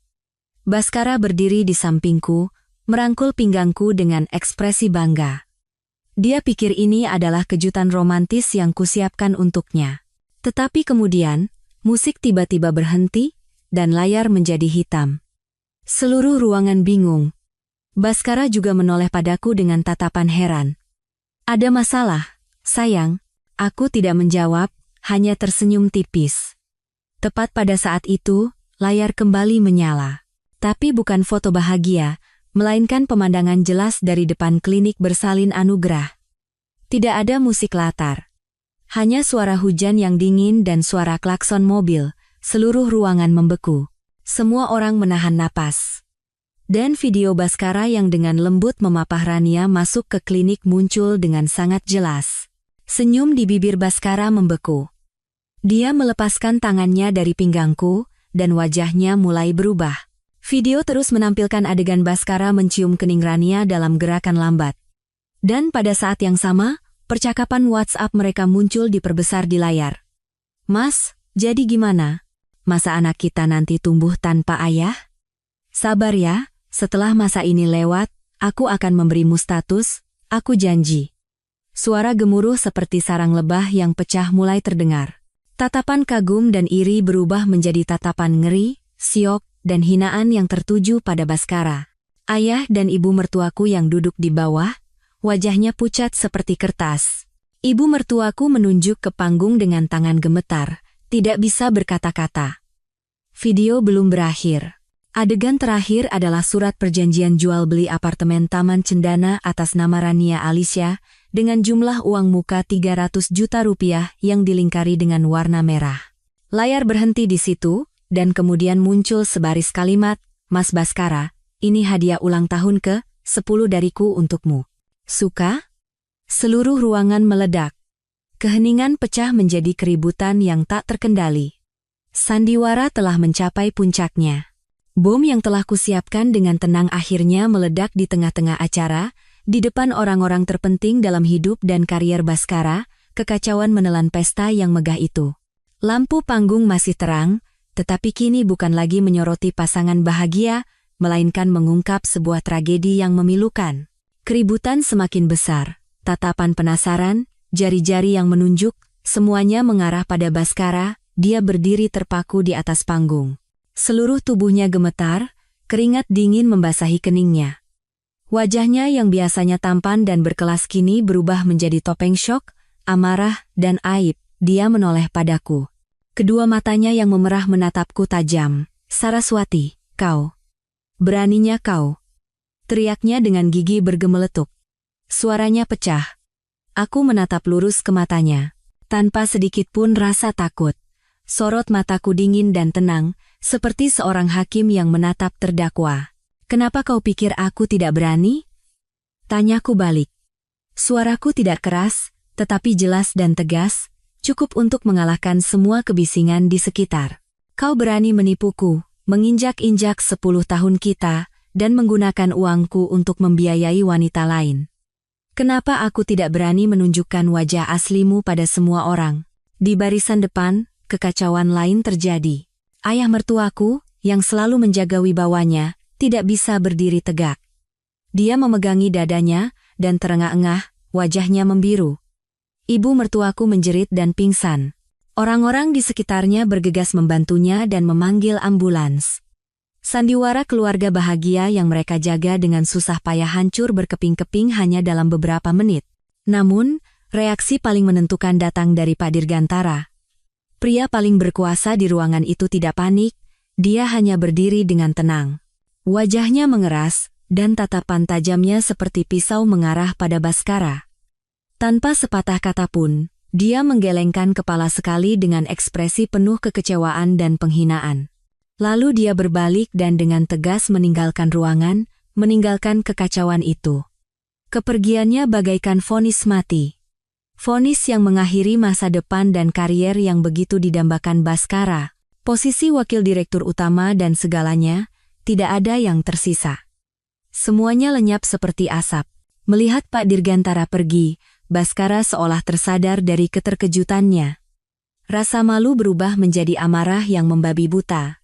Baskara berdiri di sampingku, merangkul pinggangku dengan ekspresi bangga. Dia pikir ini adalah kejutan romantis yang kusiapkan untuknya. Tetapi kemudian, musik tiba-tiba berhenti, dan layar menjadi hitam. Seluruh ruangan bingung. Baskara juga menoleh padaku dengan tatapan heran. Ada masalah, sayang. Aku tidak menjawab, hanya tersenyum tipis. Tepat pada saat itu, layar kembali menyala. Tapi bukan foto bahagia, melainkan pemandangan jelas dari depan klinik bersalin anugerah. Tidak ada musik latar. Hanya suara hujan yang dingin dan suara klakson mobil, seluruh ruangan membeku. Semua orang menahan napas. Dan video Baskara yang dengan lembut memapah Rania masuk ke klinik muncul dengan sangat jelas. Senyum di bibir Baskara membeku. Dia melepaskan tangannya dari pinggangku, dan wajahnya mulai berubah. Video terus menampilkan adegan Baskara mencium kening Rania dalam gerakan lambat. Dan pada saat yang sama, percakapan WhatsApp mereka muncul diperbesar di layar. "Mas, jadi gimana? Masa anak kita nanti tumbuh tanpa ayah? Sabar ya, setelah masa ini lewat, aku akan memberimu status, aku janji." Suara gemuruh seperti sarang lebah yang pecah mulai terdengar. Tatapan kagum dan iri berubah menjadi tatapan ngeri, syok, dan hinaan yang tertuju pada Baskara. Ayah dan ibu mertuaku yang duduk di bawah, wajahnya pucat seperti kertas. Ibu mertuaku menunjuk ke panggung dengan tangan gemetar, tidak bisa berkata-kata. Video belum berakhir. Adegan terakhir adalah surat perjanjian jual beli apartemen Taman Cendana atas nama Rania Alicia, dengan jumlah uang muka 300 juta rupiah yang dilingkari dengan warna merah. Layar berhenti di situ, dan kemudian muncul sebaris kalimat, "Mas Baskara, ini hadiah ulang tahun ke-10 dariku untukmu. Suka?" Seluruh ruangan meledak. Keheningan pecah menjadi keributan yang tak terkendali. Sandiwara telah mencapai puncaknya. Bom yang telah kusiapkan dengan tenang akhirnya meledak di tengah-tengah acara, di depan orang-orang terpenting dalam hidup dan karier Baskara. Kekacauan menelan pesta yang megah itu. Lampu panggung masih terang, tetapi kini bukan lagi menyoroti pasangan bahagia, melainkan mengungkap sebuah tragedi yang memilukan. Keributan semakin besar, tatapan penasaran, jari-jari yang menunjuk, semuanya mengarah pada Baskara. Dia berdiri terpaku di atas panggung. Seluruh tubuhnya gemetar, keringat dingin membasahi keningnya. Wajahnya yang biasanya tampan dan berkelas kini berubah menjadi topeng syok, amarah, dan aib. Dia menoleh padaku. Kedua matanya yang memerah menatapku tajam. "Saraswati, kau. Beraninya kau." Teriaknya dengan gigi bergemeletuk. Suaranya pecah. Aku menatap lurus ke matanya. Tanpa sedikit pun rasa takut. Sorot mataku dingin dan tenang, seperti seorang hakim yang menatap terdakwa. "Kenapa kau pikir aku tidak berani?" Tanyaku balik. Suaraku tidak keras, tetapi jelas dan tegas, cukup untuk mengalahkan semua kebisingan di sekitar. "Kau berani menipuku, menginjak-injak 10 tahun kita, dan menggunakan uangku untuk membiayai wanita lain. Kenapa aku tidak berani menunjukkan wajah aslimu pada semua orang?" Di barisan depan, kekacauan lain terjadi. Ayah mertuaku, yang selalu menjaga wibawanya, tidak bisa berdiri tegak. Dia memegangi dadanya, dan terengah-engah, wajahnya membiru. Ibu mertuaku menjerit dan pingsan. Orang-orang di sekitarnya bergegas membantunya dan memanggil ambulans. Sandiwara keluarga bahagia yang mereka jaga dengan susah payah hancur berkeping-keping hanya dalam beberapa menit. Namun, reaksi paling menentukan datang dari Pak Dirgantara. Pria paling berkuasa di ruangan itu tidak panik, dia hanya berdiri dengan tenang. Wajahnya mengeras, dan tatapan tajamnya seperti pisau mengarah pada Baskara. Tanpa sepatah kata pun, dia menggelengkan kepala sekali dengan ekspresi penuh kekecewaan dan penghinaan. Lalu dia berbalik dan dengan tegas meninggalkan ruangan, meninggalkan kekacauan itu. Kepergiannya bagaikan vonis mati. Vonis yang mengakhiri masa depan dan karier yang begitu didambakan Baskara. Posisi wakil direktur utama dan segalanya, tidak ada yang tersisa. Semuanya lenyap seperti asap. Melihat Pak Dirgantara pergi, Baskara seolah tersadar dari keterkejutannya. Rasa malu berubah menjadi amarah yang membabi buta.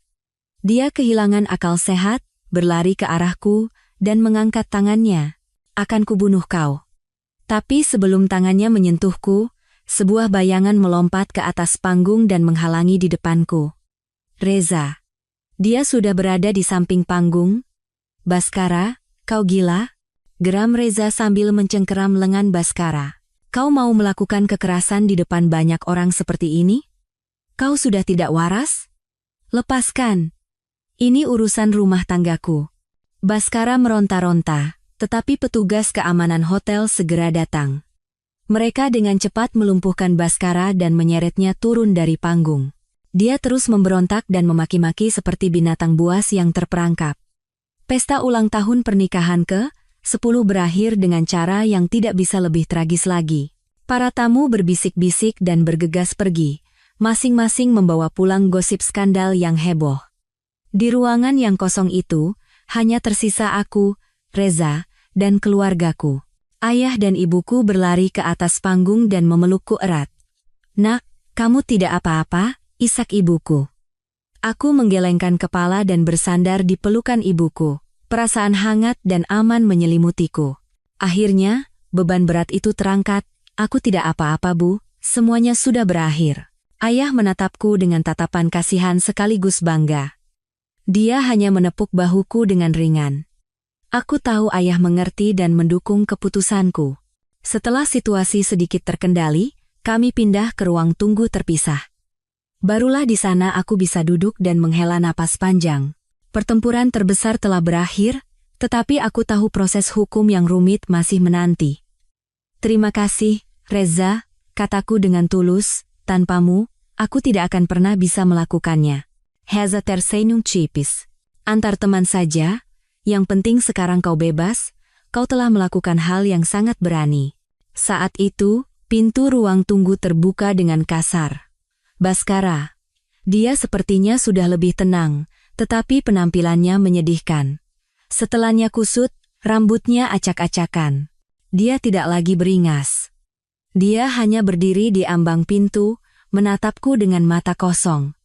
Dia kehilangan akal sehat, berlari ke arahku, dan mengangkat tangannya. "Akan kubunuh kau." Tapi sebelum tangannya menyentuhku, sebuah bayangan melompat ke atas panggung dan menghalangi di depanku. Reza. Dia sudah berada di samping panggung. "Baskara, kau gila?" geram Reza sambil mencengkeram lengan Baskara. "Kau mau melakukan kekerasan di depan banyak orang seperti ini? Kau sudah tidak waras? Lepaskan. Ini urusan rumah tanggaku." Baskara meronta-ronta, tetapi petugas keamanan hotel segera datang. Mereka dengan cepat melumpuhkan Baskara dan menyeretnya turun dari panggung. Dia terus memberontak dan memaki-maki seperti binatang buas yang terperangkap. Pesta ulang tahun pernikahan ke-10 berakhir dengan cara yang tidak bisa lebih tragis lagi. Para tamu berbisik-bisik dan bergegas pergi. masing-masing membawa pulang gosip skandal yang heboh. Di ruangan yang kosong itu, hanya tersisa aku, Reza, dan keluargaku. Ayah dan ibuku berlari ke atas panggung dan memelukku erat. "Nak, kamu tidak apa-apa?" isak ibuku. Aku menggelengkan kepala dan bersandar di pelukan ibuku. Perasaan hangat dan aman menyelimutiku. Akhirnya, beban berat itu terangkat. "Aku tidak apa-apa, Bu. Semuanya sudah berakhir." Ayah menatapku dengan tatapan kasihan sekaligus bangga. Dia hanya menepuk bahuku dengan ringan. Aku tahu ayah mengerti dan mendukung keputusanku. Setelah situasi sedikit terkendali, kami pindah ke ruang tunggu terpisah. Barulah di sana aku bisa duduk dan menghela napas panjang. Pertempuran terbesar telah berakhir, tetapi aku tahu proses hukum yang rumit masih menanti. "Terima kasih, Reza," kataku dengan tulus. "Tanpamu, aku tidak akan pernah bisa melakukannya." Heza tersenyum tipis. "Antar teman saja, yang penting sekarang kau bebas, kau telah melakukan hal yang sangat berani." Saat itu, pintu ruang tunggu terbuka dengan kasar. Baskara. Dia sepertinya sudah lebih tenang, tetapi penampilannya menyedihkan. Setelannya kusut, rambutnya acak-acakan. Dia tidak lagi beringas. Dia hanya berdiri di ambang pintu, menatapku dengan mata kosong.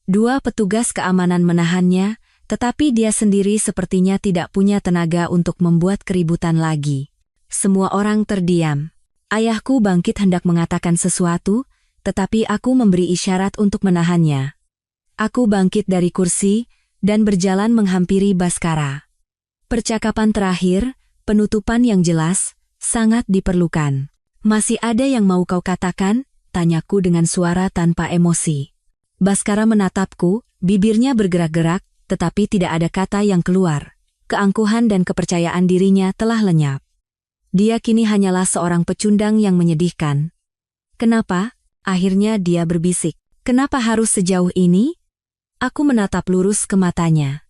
Dua petugas keamanan menahannya, tetapi dia sendiri sepertinya tidak punya tenaga untuk membuat keributan lagi. Semua orang terdiam. Ayahku bangkit hendak mengatakan sesuatu, tetapi aku memberi isyarat untuk menahannya. Aku bangkit dari kursi, dan berjalan menghampiri Baskara. Percakapan terakhir, penutupan yang jelas, sangat diperlukan. "Masih ada yang mau kau katakan?" tanyaku dengan suara tanpa emosi. Baskara menatapku, bibirnya bergerak-gerak, tetapi tidak ada kata yang keluar. Keangkuhan dan kepercayaan dirinya telah lenyap. Dia kini hanyalah seorang pecundang yang menyedihkan. "Kenapa?" akhirnya dia berbisik. "Kenapa harus sejauh ini?" Aku menatap lurus ke matanya.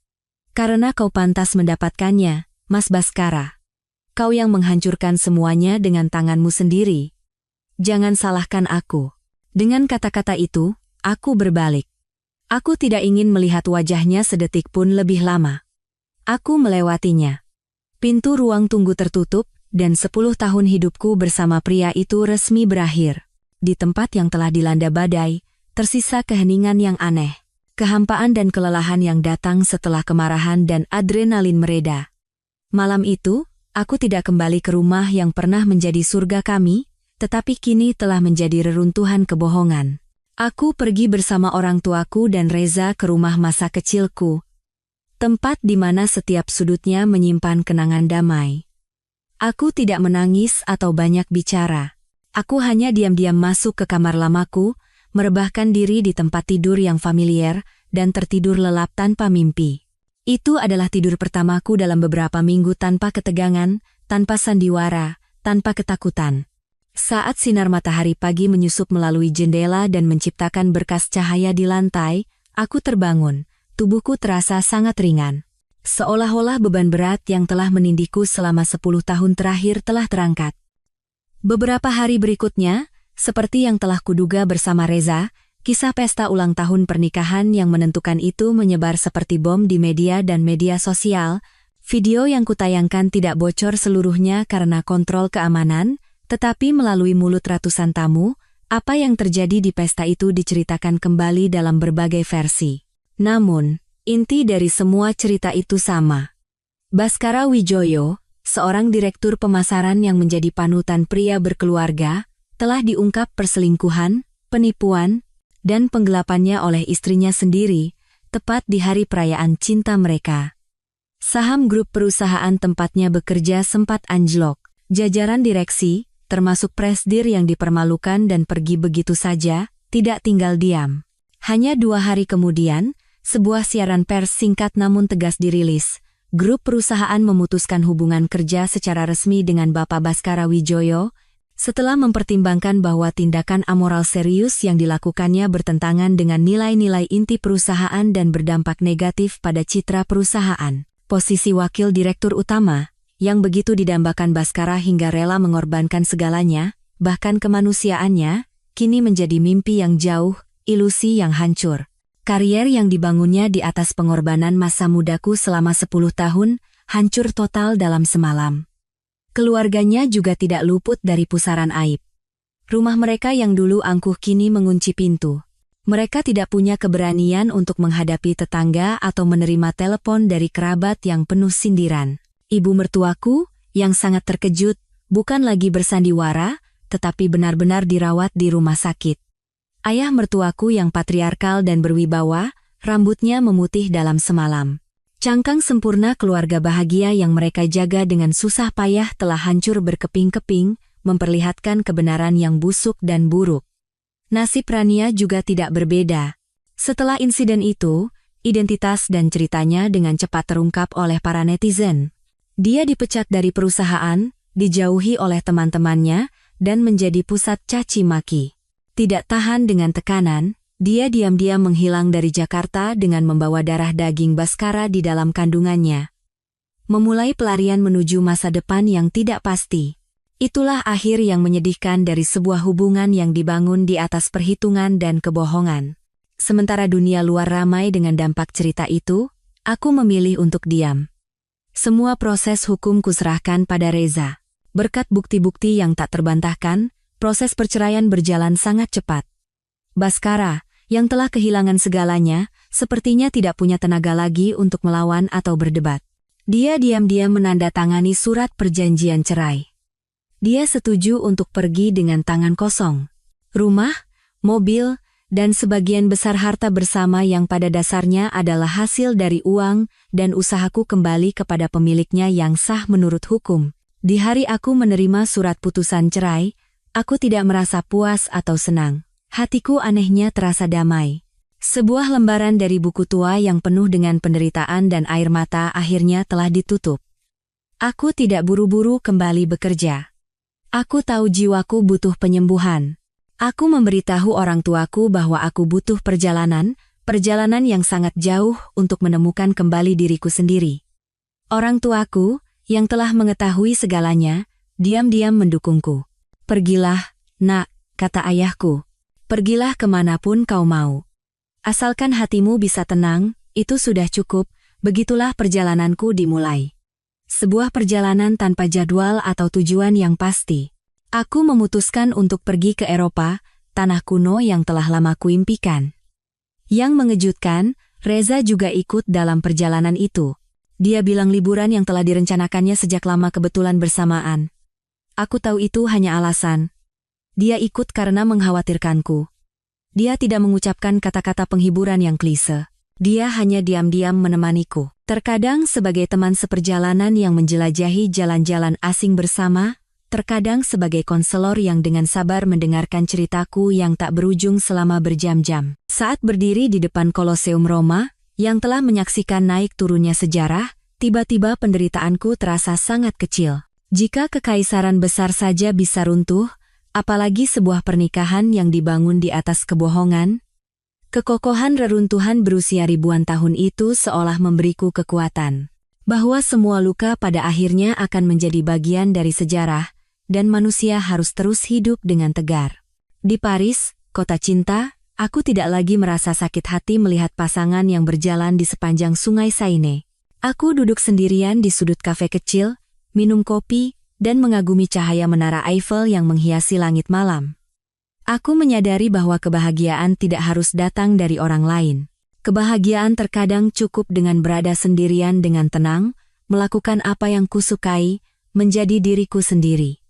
"Karena kau pantas mendapatkannya, Mas Baskara. Kau yang menghancurkan semuanya dengan tanganmu sendiri. Jangan salahkan aku." Dengan kata-kata itu, aku berbalik. Aku tidak ingin melihat wajahnya sedetik pun lebih lama. Aku melewatinya. Pintu ruang tunggu tertutup, dan 10 tahun hidupku bersama pria itu resmi berakhir. Di tempat yang telah dilanda badai, tersisa keheningan yang aneh. Kehampaan dan kelelahan yang datang setelah kemarahan dan adrenalin mereda. Malam itu, aku tidak kembali ke rumah yang pernah menjadi surga kami, tetapi kini telah menjadi reruntuhan kebohongan. Aku pergi bersama orang tuaku dan Reza ke rumah masa kecilku. Tempat di mana setiap sudutnya menyimpan kenangan damai. Aku tidak menangis atau banyak bicara. Aku hanya diam-diam masuk ke kamar lamaku, merebahkan diri di tempat tidur yang familiar, dan tertidur lelap tanpa mimpi. Itu adalah tidur pertamaku dalam beberapa minggu tanpa ketegangan, tanpa sandiwara, tanpa ketakutan. Saat sinar matahari pagi menyusup melalui jendela dan menciptakan berkas cahaya di lantai, aku terbangun, tubuhku terasa sangat ringan. Seolah-olah beban berat yang telah menindihku selama 10 tahun terakhir telah terangkat. Beberapa hari berikutnya, seperti yang telah kuduga bersama Reza, kisah pesta ulang tahun pernikahan yang menentukan itu menyebar seperti bom di media dan media sosial. Video yang kutayangkan tidak bocor seluruhnya karena kontrol keamanan, tetapi melalui mulut ratusan tamu, apa yang terjadi di pesta itu diceritakan kembali dalam berbagai versi. Namun, inti dari semua cerita itu sama. Baskara Wijoyo, seorang direktur pemasaran yang menjadi panutan pria berkeluarga, telah diungkap perselingkuhan, penipuan, dan penggelapannya oleh istrinya sendiri, tepat di hari perayaan cinta mereka. Saham grup perusahaan tempatnya bekerja sempat anjlok. Jajaran direksi, termasuk presidir yang dipermalukan dan pergi begitu saja, tidak tinggal diam. Hanya 2 hari kemudian, sebuah siaran pers singkat namun tegas dirilis. Grup perusahaan memutuskan hubungan kerja secara resmi dengan Bapak Baskara Wijoyo, setelah mempertimbangkan bahwa tindakan amoral serius yang dilakukannya bertentangan dengan nilai-nilai inti perusahaan dan berdampak negatif pada citra perusahaan. Posisi wakil direktur utama, yang begitu didambakan Baskara hingga rela mengorbankan segalanya, bahkan kemanusiaannya, kini menjadi mimpi yang jauh, ilusi yang hancur. Karier yang dibangunnya di atas pengorbanan masa mudaku selama 10 tahun, hancur total dalam semalam. Keluarganya juga tidak luput dari pusaran aib. Rumah mereka yang dulu angkuh kini mengunci pintu. Mereka tidak punya keberanian untuk menghadapi tetangga atau menerima telepon dari kerabat yang penuh sindiran. Ibu mertuaku, yang sangat terkejut, bukan lagi bersandiwara, tetapi benar-benar dirawat di rumah sakit. Ayah mertuaku yang patriarkal dan berwibawa, rambutnya memutih dalam semalam. Cangkang sempurna keluarga bahagia yang mereka jaga dengan susah payah telah hancur berkeping-keping, memperlihatkan kebenaran yang busuk dan buruk. Nasib Rania juga tidak berbeda. Setelah insiden itu, identitas dan ceritanya dengan cepat terungkap oleh para netizen. Dia dipecat dari perusahaan, dijauhi oleh teman-temannya, dan menjadi pusat caci maki. Tidak tahan dengan tekanan, dia diam-diam menghilang dari Jakarta dengan membawa darah daging Baskara di dalam kandungannya. Memulai pelarian menuju masa depan yang tidak pasti. Itulah akhir yang menyedihkan dari sebuah hubungan yang dibangun di atas perhitungan dan kebohongan. Sementara dunia luar ramai dengan dampak cerita itu, aku memilih untuk diam. Semua proses hukum kuserahkan pada Reza. Berkat bukti-bukti yang tak terbantahkan, proses perceraian berjalan sangat cepat. Baskara, yang telah kehilangan segalanya, sepertinya tidak punya tenaga lagi untuk melawan atau berdebat. Dia diam-diam menandatangani surat perjanjian cerai. Dia setuju untuk pergi dengan tangan kosong. Rumah, mobil, dan sebagian besar harta bersama yang pada dasarnya adalah hasil dari uang dan usahaku kembali kepada pemiliknya yang sah menurut hukum. Di hari aku menerima surat putusan cerai, aku tidak merasa puas atau senang. Hatiku anehnya terasa damai. Sebuah lembaran dari buku tua yang penuh dengan penderitaan dan air mata akhirnya telah ditutup. Aku tidak buru-buru kembali bekerja. Aku tahu jiwaku butuh penyembuhan. Aku memberitahu orang tuaku bahwa aku butuh perjalanan yang sangat jauh untuk menemukan kembali diriku sendiri. Orang tuaku, yang telah mengetahui segalanya, diam-diam mendukungku. Pergilah, nak, kata ayahku. Pergilah kemanapun kau mau. Asalkan hatimu bisa tenang, itu sudah cukup, begitulah perjalananku dimulai. Sebuah perjalanan tanpa jadwal atau tujuan yang pasti. Aku memutuskan untuk pergi ke Eropa, tanah kuno yang telah lama kuimpikan. Yang mengejutkan, Reza juga ikut dalam perjalanan itu. Dia bilang liburan yang telah direncanakannya sejak lama kebetulan bersamaan. Aku tahu itu hanya alasan. Dia ikut karena mengkhawatirkanku. Dia tidak mengucapkan kata-kata penghiburan yang klise. Dia hanya diam-diam menemaniku. Terkadang sebagai teman seperjalanan yang menjelajahi jalan-jalan asing bersama, terkadang sebagai konselor yang dengan sabar mendengarkan ceritaku yang tak berujung selama berjam-jam. Saat berdiri di depan Koloseum Roma, yang telah menyaksikan naik turunnya sejarah, tiba-tiba penderitaanku terasa sangat kecil. Jika kekaisaran besar saja bisa runtuh, apalagi sebuah pernikahan yang dibangun di atas kebohongan. Kekokohan reruntuhan berusia ribuan tahun itu seolah memberiku kekuatan. Bahwa semua luka pada akhirnya akan menjadi bagian dari sejarah, dan manusia harus terus hidup dengan tegar. Di Paris, kota cinta, aku tidak lagi merasa sakit hati melihat pasangan yang berjalan di sepanjang sungai Seine. Aku duduk sendirian di sudut kafe kecil, minum kopi, dan mengagumi cahaya menara Eiffel yang menghiasi langit malam. Aku menyadari bahwa kebahagiaan tidak harus datang dari orang lain. Kebahagiaan terkadang cukup dengan berada sendirian dengan tenang, melakukan apa yang kusukai, menjadi diriku sendiri.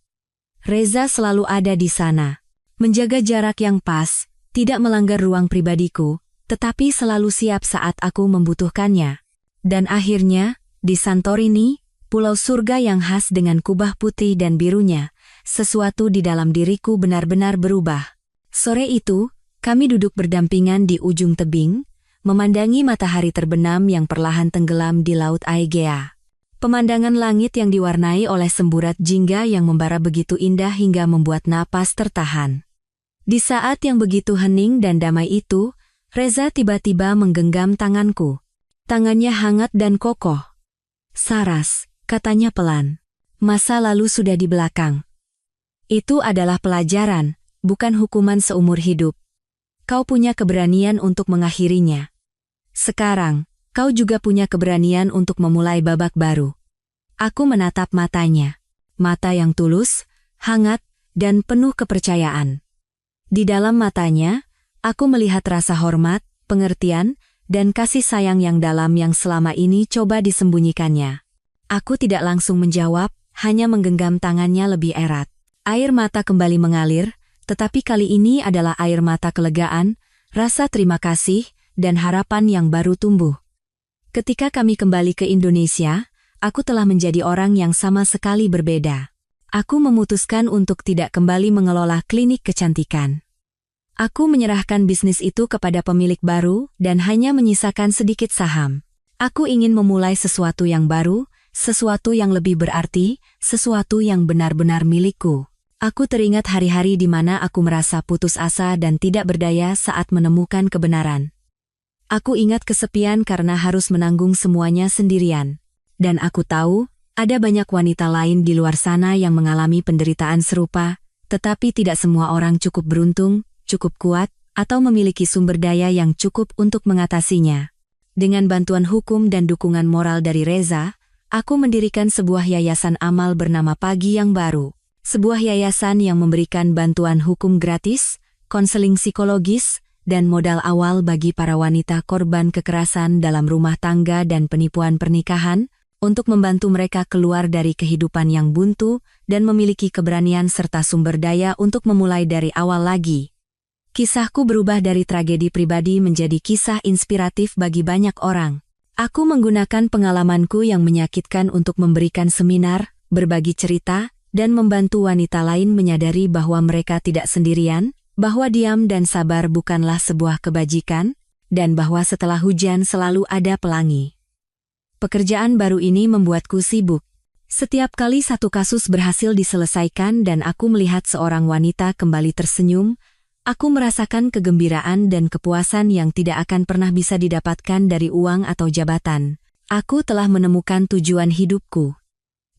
Reza selalu ada di sana. Menjaga jarak yang pas, tidak melanggar ruang pribadiku, tetapi selalu siap saat aku membutuhkannya. Dan akhirnya, di Santorini, pulau surga yang khas dengan kubah putih dan birunya, sesuatu di dalam diriku benar-benar berubah. Sore itu, kami duduk berdampingan di ujung tebing, memandangi matahari terbenam yang perlahan tenggelam di Laut Aegea. Pemandangan langit yang diwarnai oleh semburat jingga yang membara begitu indah hingga membuat napas tertahan. Di saat yang begitu hening dan damai itu, Reza tiba-tiba menggenggam tanganku. Tangannya hangat dan kokoh. Saras, katanya pelan. Masa lalu sudah di belakang. Itu adalah pelajaran, bukan hukuman seumur hidup. Kau punya keberanian untuk mengakhirinya. Sekarang, kau juga punya keberanian untuk memulai babak baru. Aku menatap matanya. Mata yang tulus, hangat, dan penuh kepercayaan. Di dalam matanya, aku melihat rasa hormat, pengertian, dan kasih sayang yang dalam yang selama ini coba disembunyikannya. Aku tidak langsung menjawab, hanya menggenggam tangannya lebih erat. Air mata kembali mengalir, tetapi kali ini adalah air mata kelegaan, rasa terima kasih, dan harapan yang baru tumbuh. Ketika kami kembali ke Indonesia, aku telah menjadi orang yang sama sekali berbeda. Aku memutuskan untuk tidak kembali mengelola klinik kecantikan. Aku menyerahkan bisnis itu kepada pemilik baru dan hanya menyisakan sedikit saham. Aku ingin memulai sesuatu yang baru, sesuatu yang lebih berarti, sesuatu yang benar-benar milikku. Aku teringat hari-hari di mana aku merasa putus asa dan tidak berdaya saat menemukan kebenaran. Aku ingat kesepian karena harus menanggung semuanya sendirian. Dan aku tahu, ada banyak wanita lain di luar sana yang mengalami penderitaan serupa, tetapi tidak semua orang cukup beruntung, cukup kuat, atau memiliki sumber daya yang cukup untuk mengatasinya. Dengan bantuan hukum dan dukungan moral dari Reza, aku mendirikan sebuah yayasan amal bernama Pagi Yang Baru. Sebuah yayasan yang memberikan bantuan hukum gratis, konseling psikologis, dan modal awal bagi para wanita korban kekerasan dalam rumah tangga dan penipuan pernikahan, untuk membantu mereka keluar dari kehidupan yang buntu dan memiliki keberanian serta sumber daya untuk memulai dari awal lagi. Kisahku berubah dari tragedi pribadi menjadi kisah inspiratif bagi banyak orang. Aku menggunakan pengalamanku yang menyakitkan untuk memberikan seminar, berbagi cerita, dan membantu wanita lain menyadari bahwa mereka tidak sendirian, bahwa diam dan sabar bukanlah sebuah kebajikan, dan bahwa setelah hujan selalu ada pelangi. Pekerjaan baru ini membuatku sibuk. Setiap kali satu kasus berhasil diselesaikan dan aku melihat seorang wanita kembali tersenyum, aku merasakan kegembiraan dan kepuasan yang tidak akan pernah bisa didapatkan dari uang atau jabatan. Aku telah menemukan tujuan hidupku.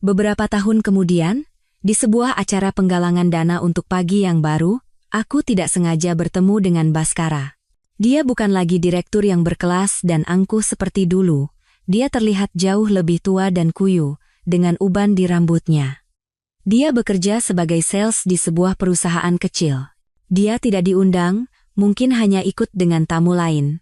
Beberapa tahun kemudian, di sebuah acara penggalangan dana untuk Pagi Yang Baru, aku tidak sengaja bertemu dengan Baskara. Dia bukan lagi direktur yang berkelas dan angkuh seperti dulu. Dia terlihat jauh lebih tua dan kuyu, dengan uban di rambutnya. Dia bekerja sebagai sales di sebuah perusahaan kecil. Dia tidak diundang, mungkin hanya ikut dengan tamu lain.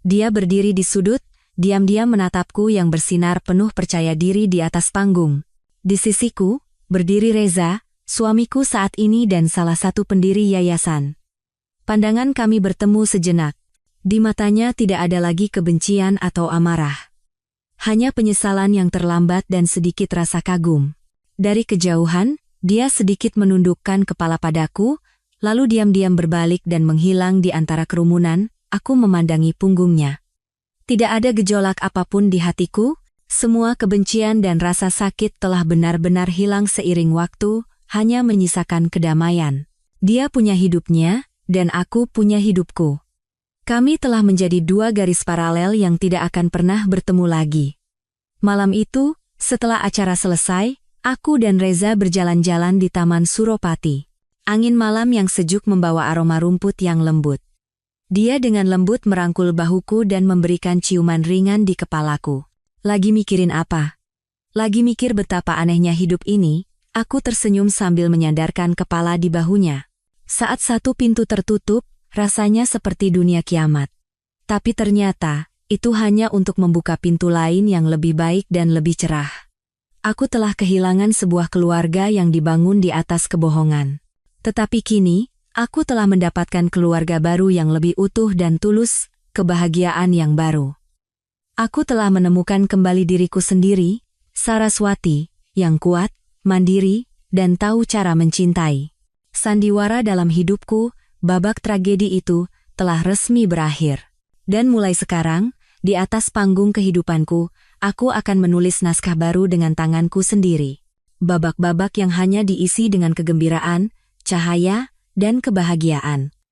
Dia berdiri di sudut, diam-diam menatapku yang bersinar penuh percaya diri di atas panggung. Di sisiku, berdiri Reza, suamiku saat ini dan salah satu pendiri yayasan. Pandangan kami bertemu sejenak. Di matanya tidak ada lagi kebencian atau amarah. Hanya penyesalan yang terlambat dan sedikit rasa kagum. Dari kejauhan, dia sedikit menundukkan kepala padaku, lalu diam-diam berbalik dan menghilang di antara kerumunan. Aku memandangi punggungnya. Tidak ada gejolak apapun di hatiku. Semua kebencian dan rasa sakit telah benar-benar hilang seiring waktu, hanya menyisakan kedamaian. Dia punya hidupnya, dan aku punya hidupku. Kami telah menjadi dua garis paralel yang tidak akan pernah bertemu lagi. Malam itu, setelah acara selesai, aku dan Reza berjalan-jalan di Taman Suropati. Angin malam yang sejuk membawa aroma rumput yang lembut. Dia dengan lembut merangkul bahuku dan memberikan ciuman ringan di kepalaku. Lagi mikirin apa? Lagi mikir betapa anehnya hidup ini, aku tersenyum sambil menyandarkan kepala di bahunya. Saat satu pintu tertutup, rasanya seperti dunia kiamat. Tapi ternyata, itu hanya untuk membuka pintu lain yang lebih baik dan lebih cerah. Aku telah kehilangan sebuah keluarga yang dibangun di atas kebohongan. Tetapi kini, aku telah mendapatkan keluarga baru yang lebih utuh dan tulus, kebahagiaan yang baru. Aku telah menemukan kembali diriku sendiri, Saraswati, yang kuat, mandiri, dan tahu cara mencintai. Sandiwara dalam hidupku, babak tragedi itu, telah resmi berakhir. Dan mulai sekarang, di atas panggung kehidupanku, aku akan menulis naskah baru dengan tanganku sendiri. Babak-babak yang hanya diisi dengan kegembiraan, cahaya, dan kebahagiaan.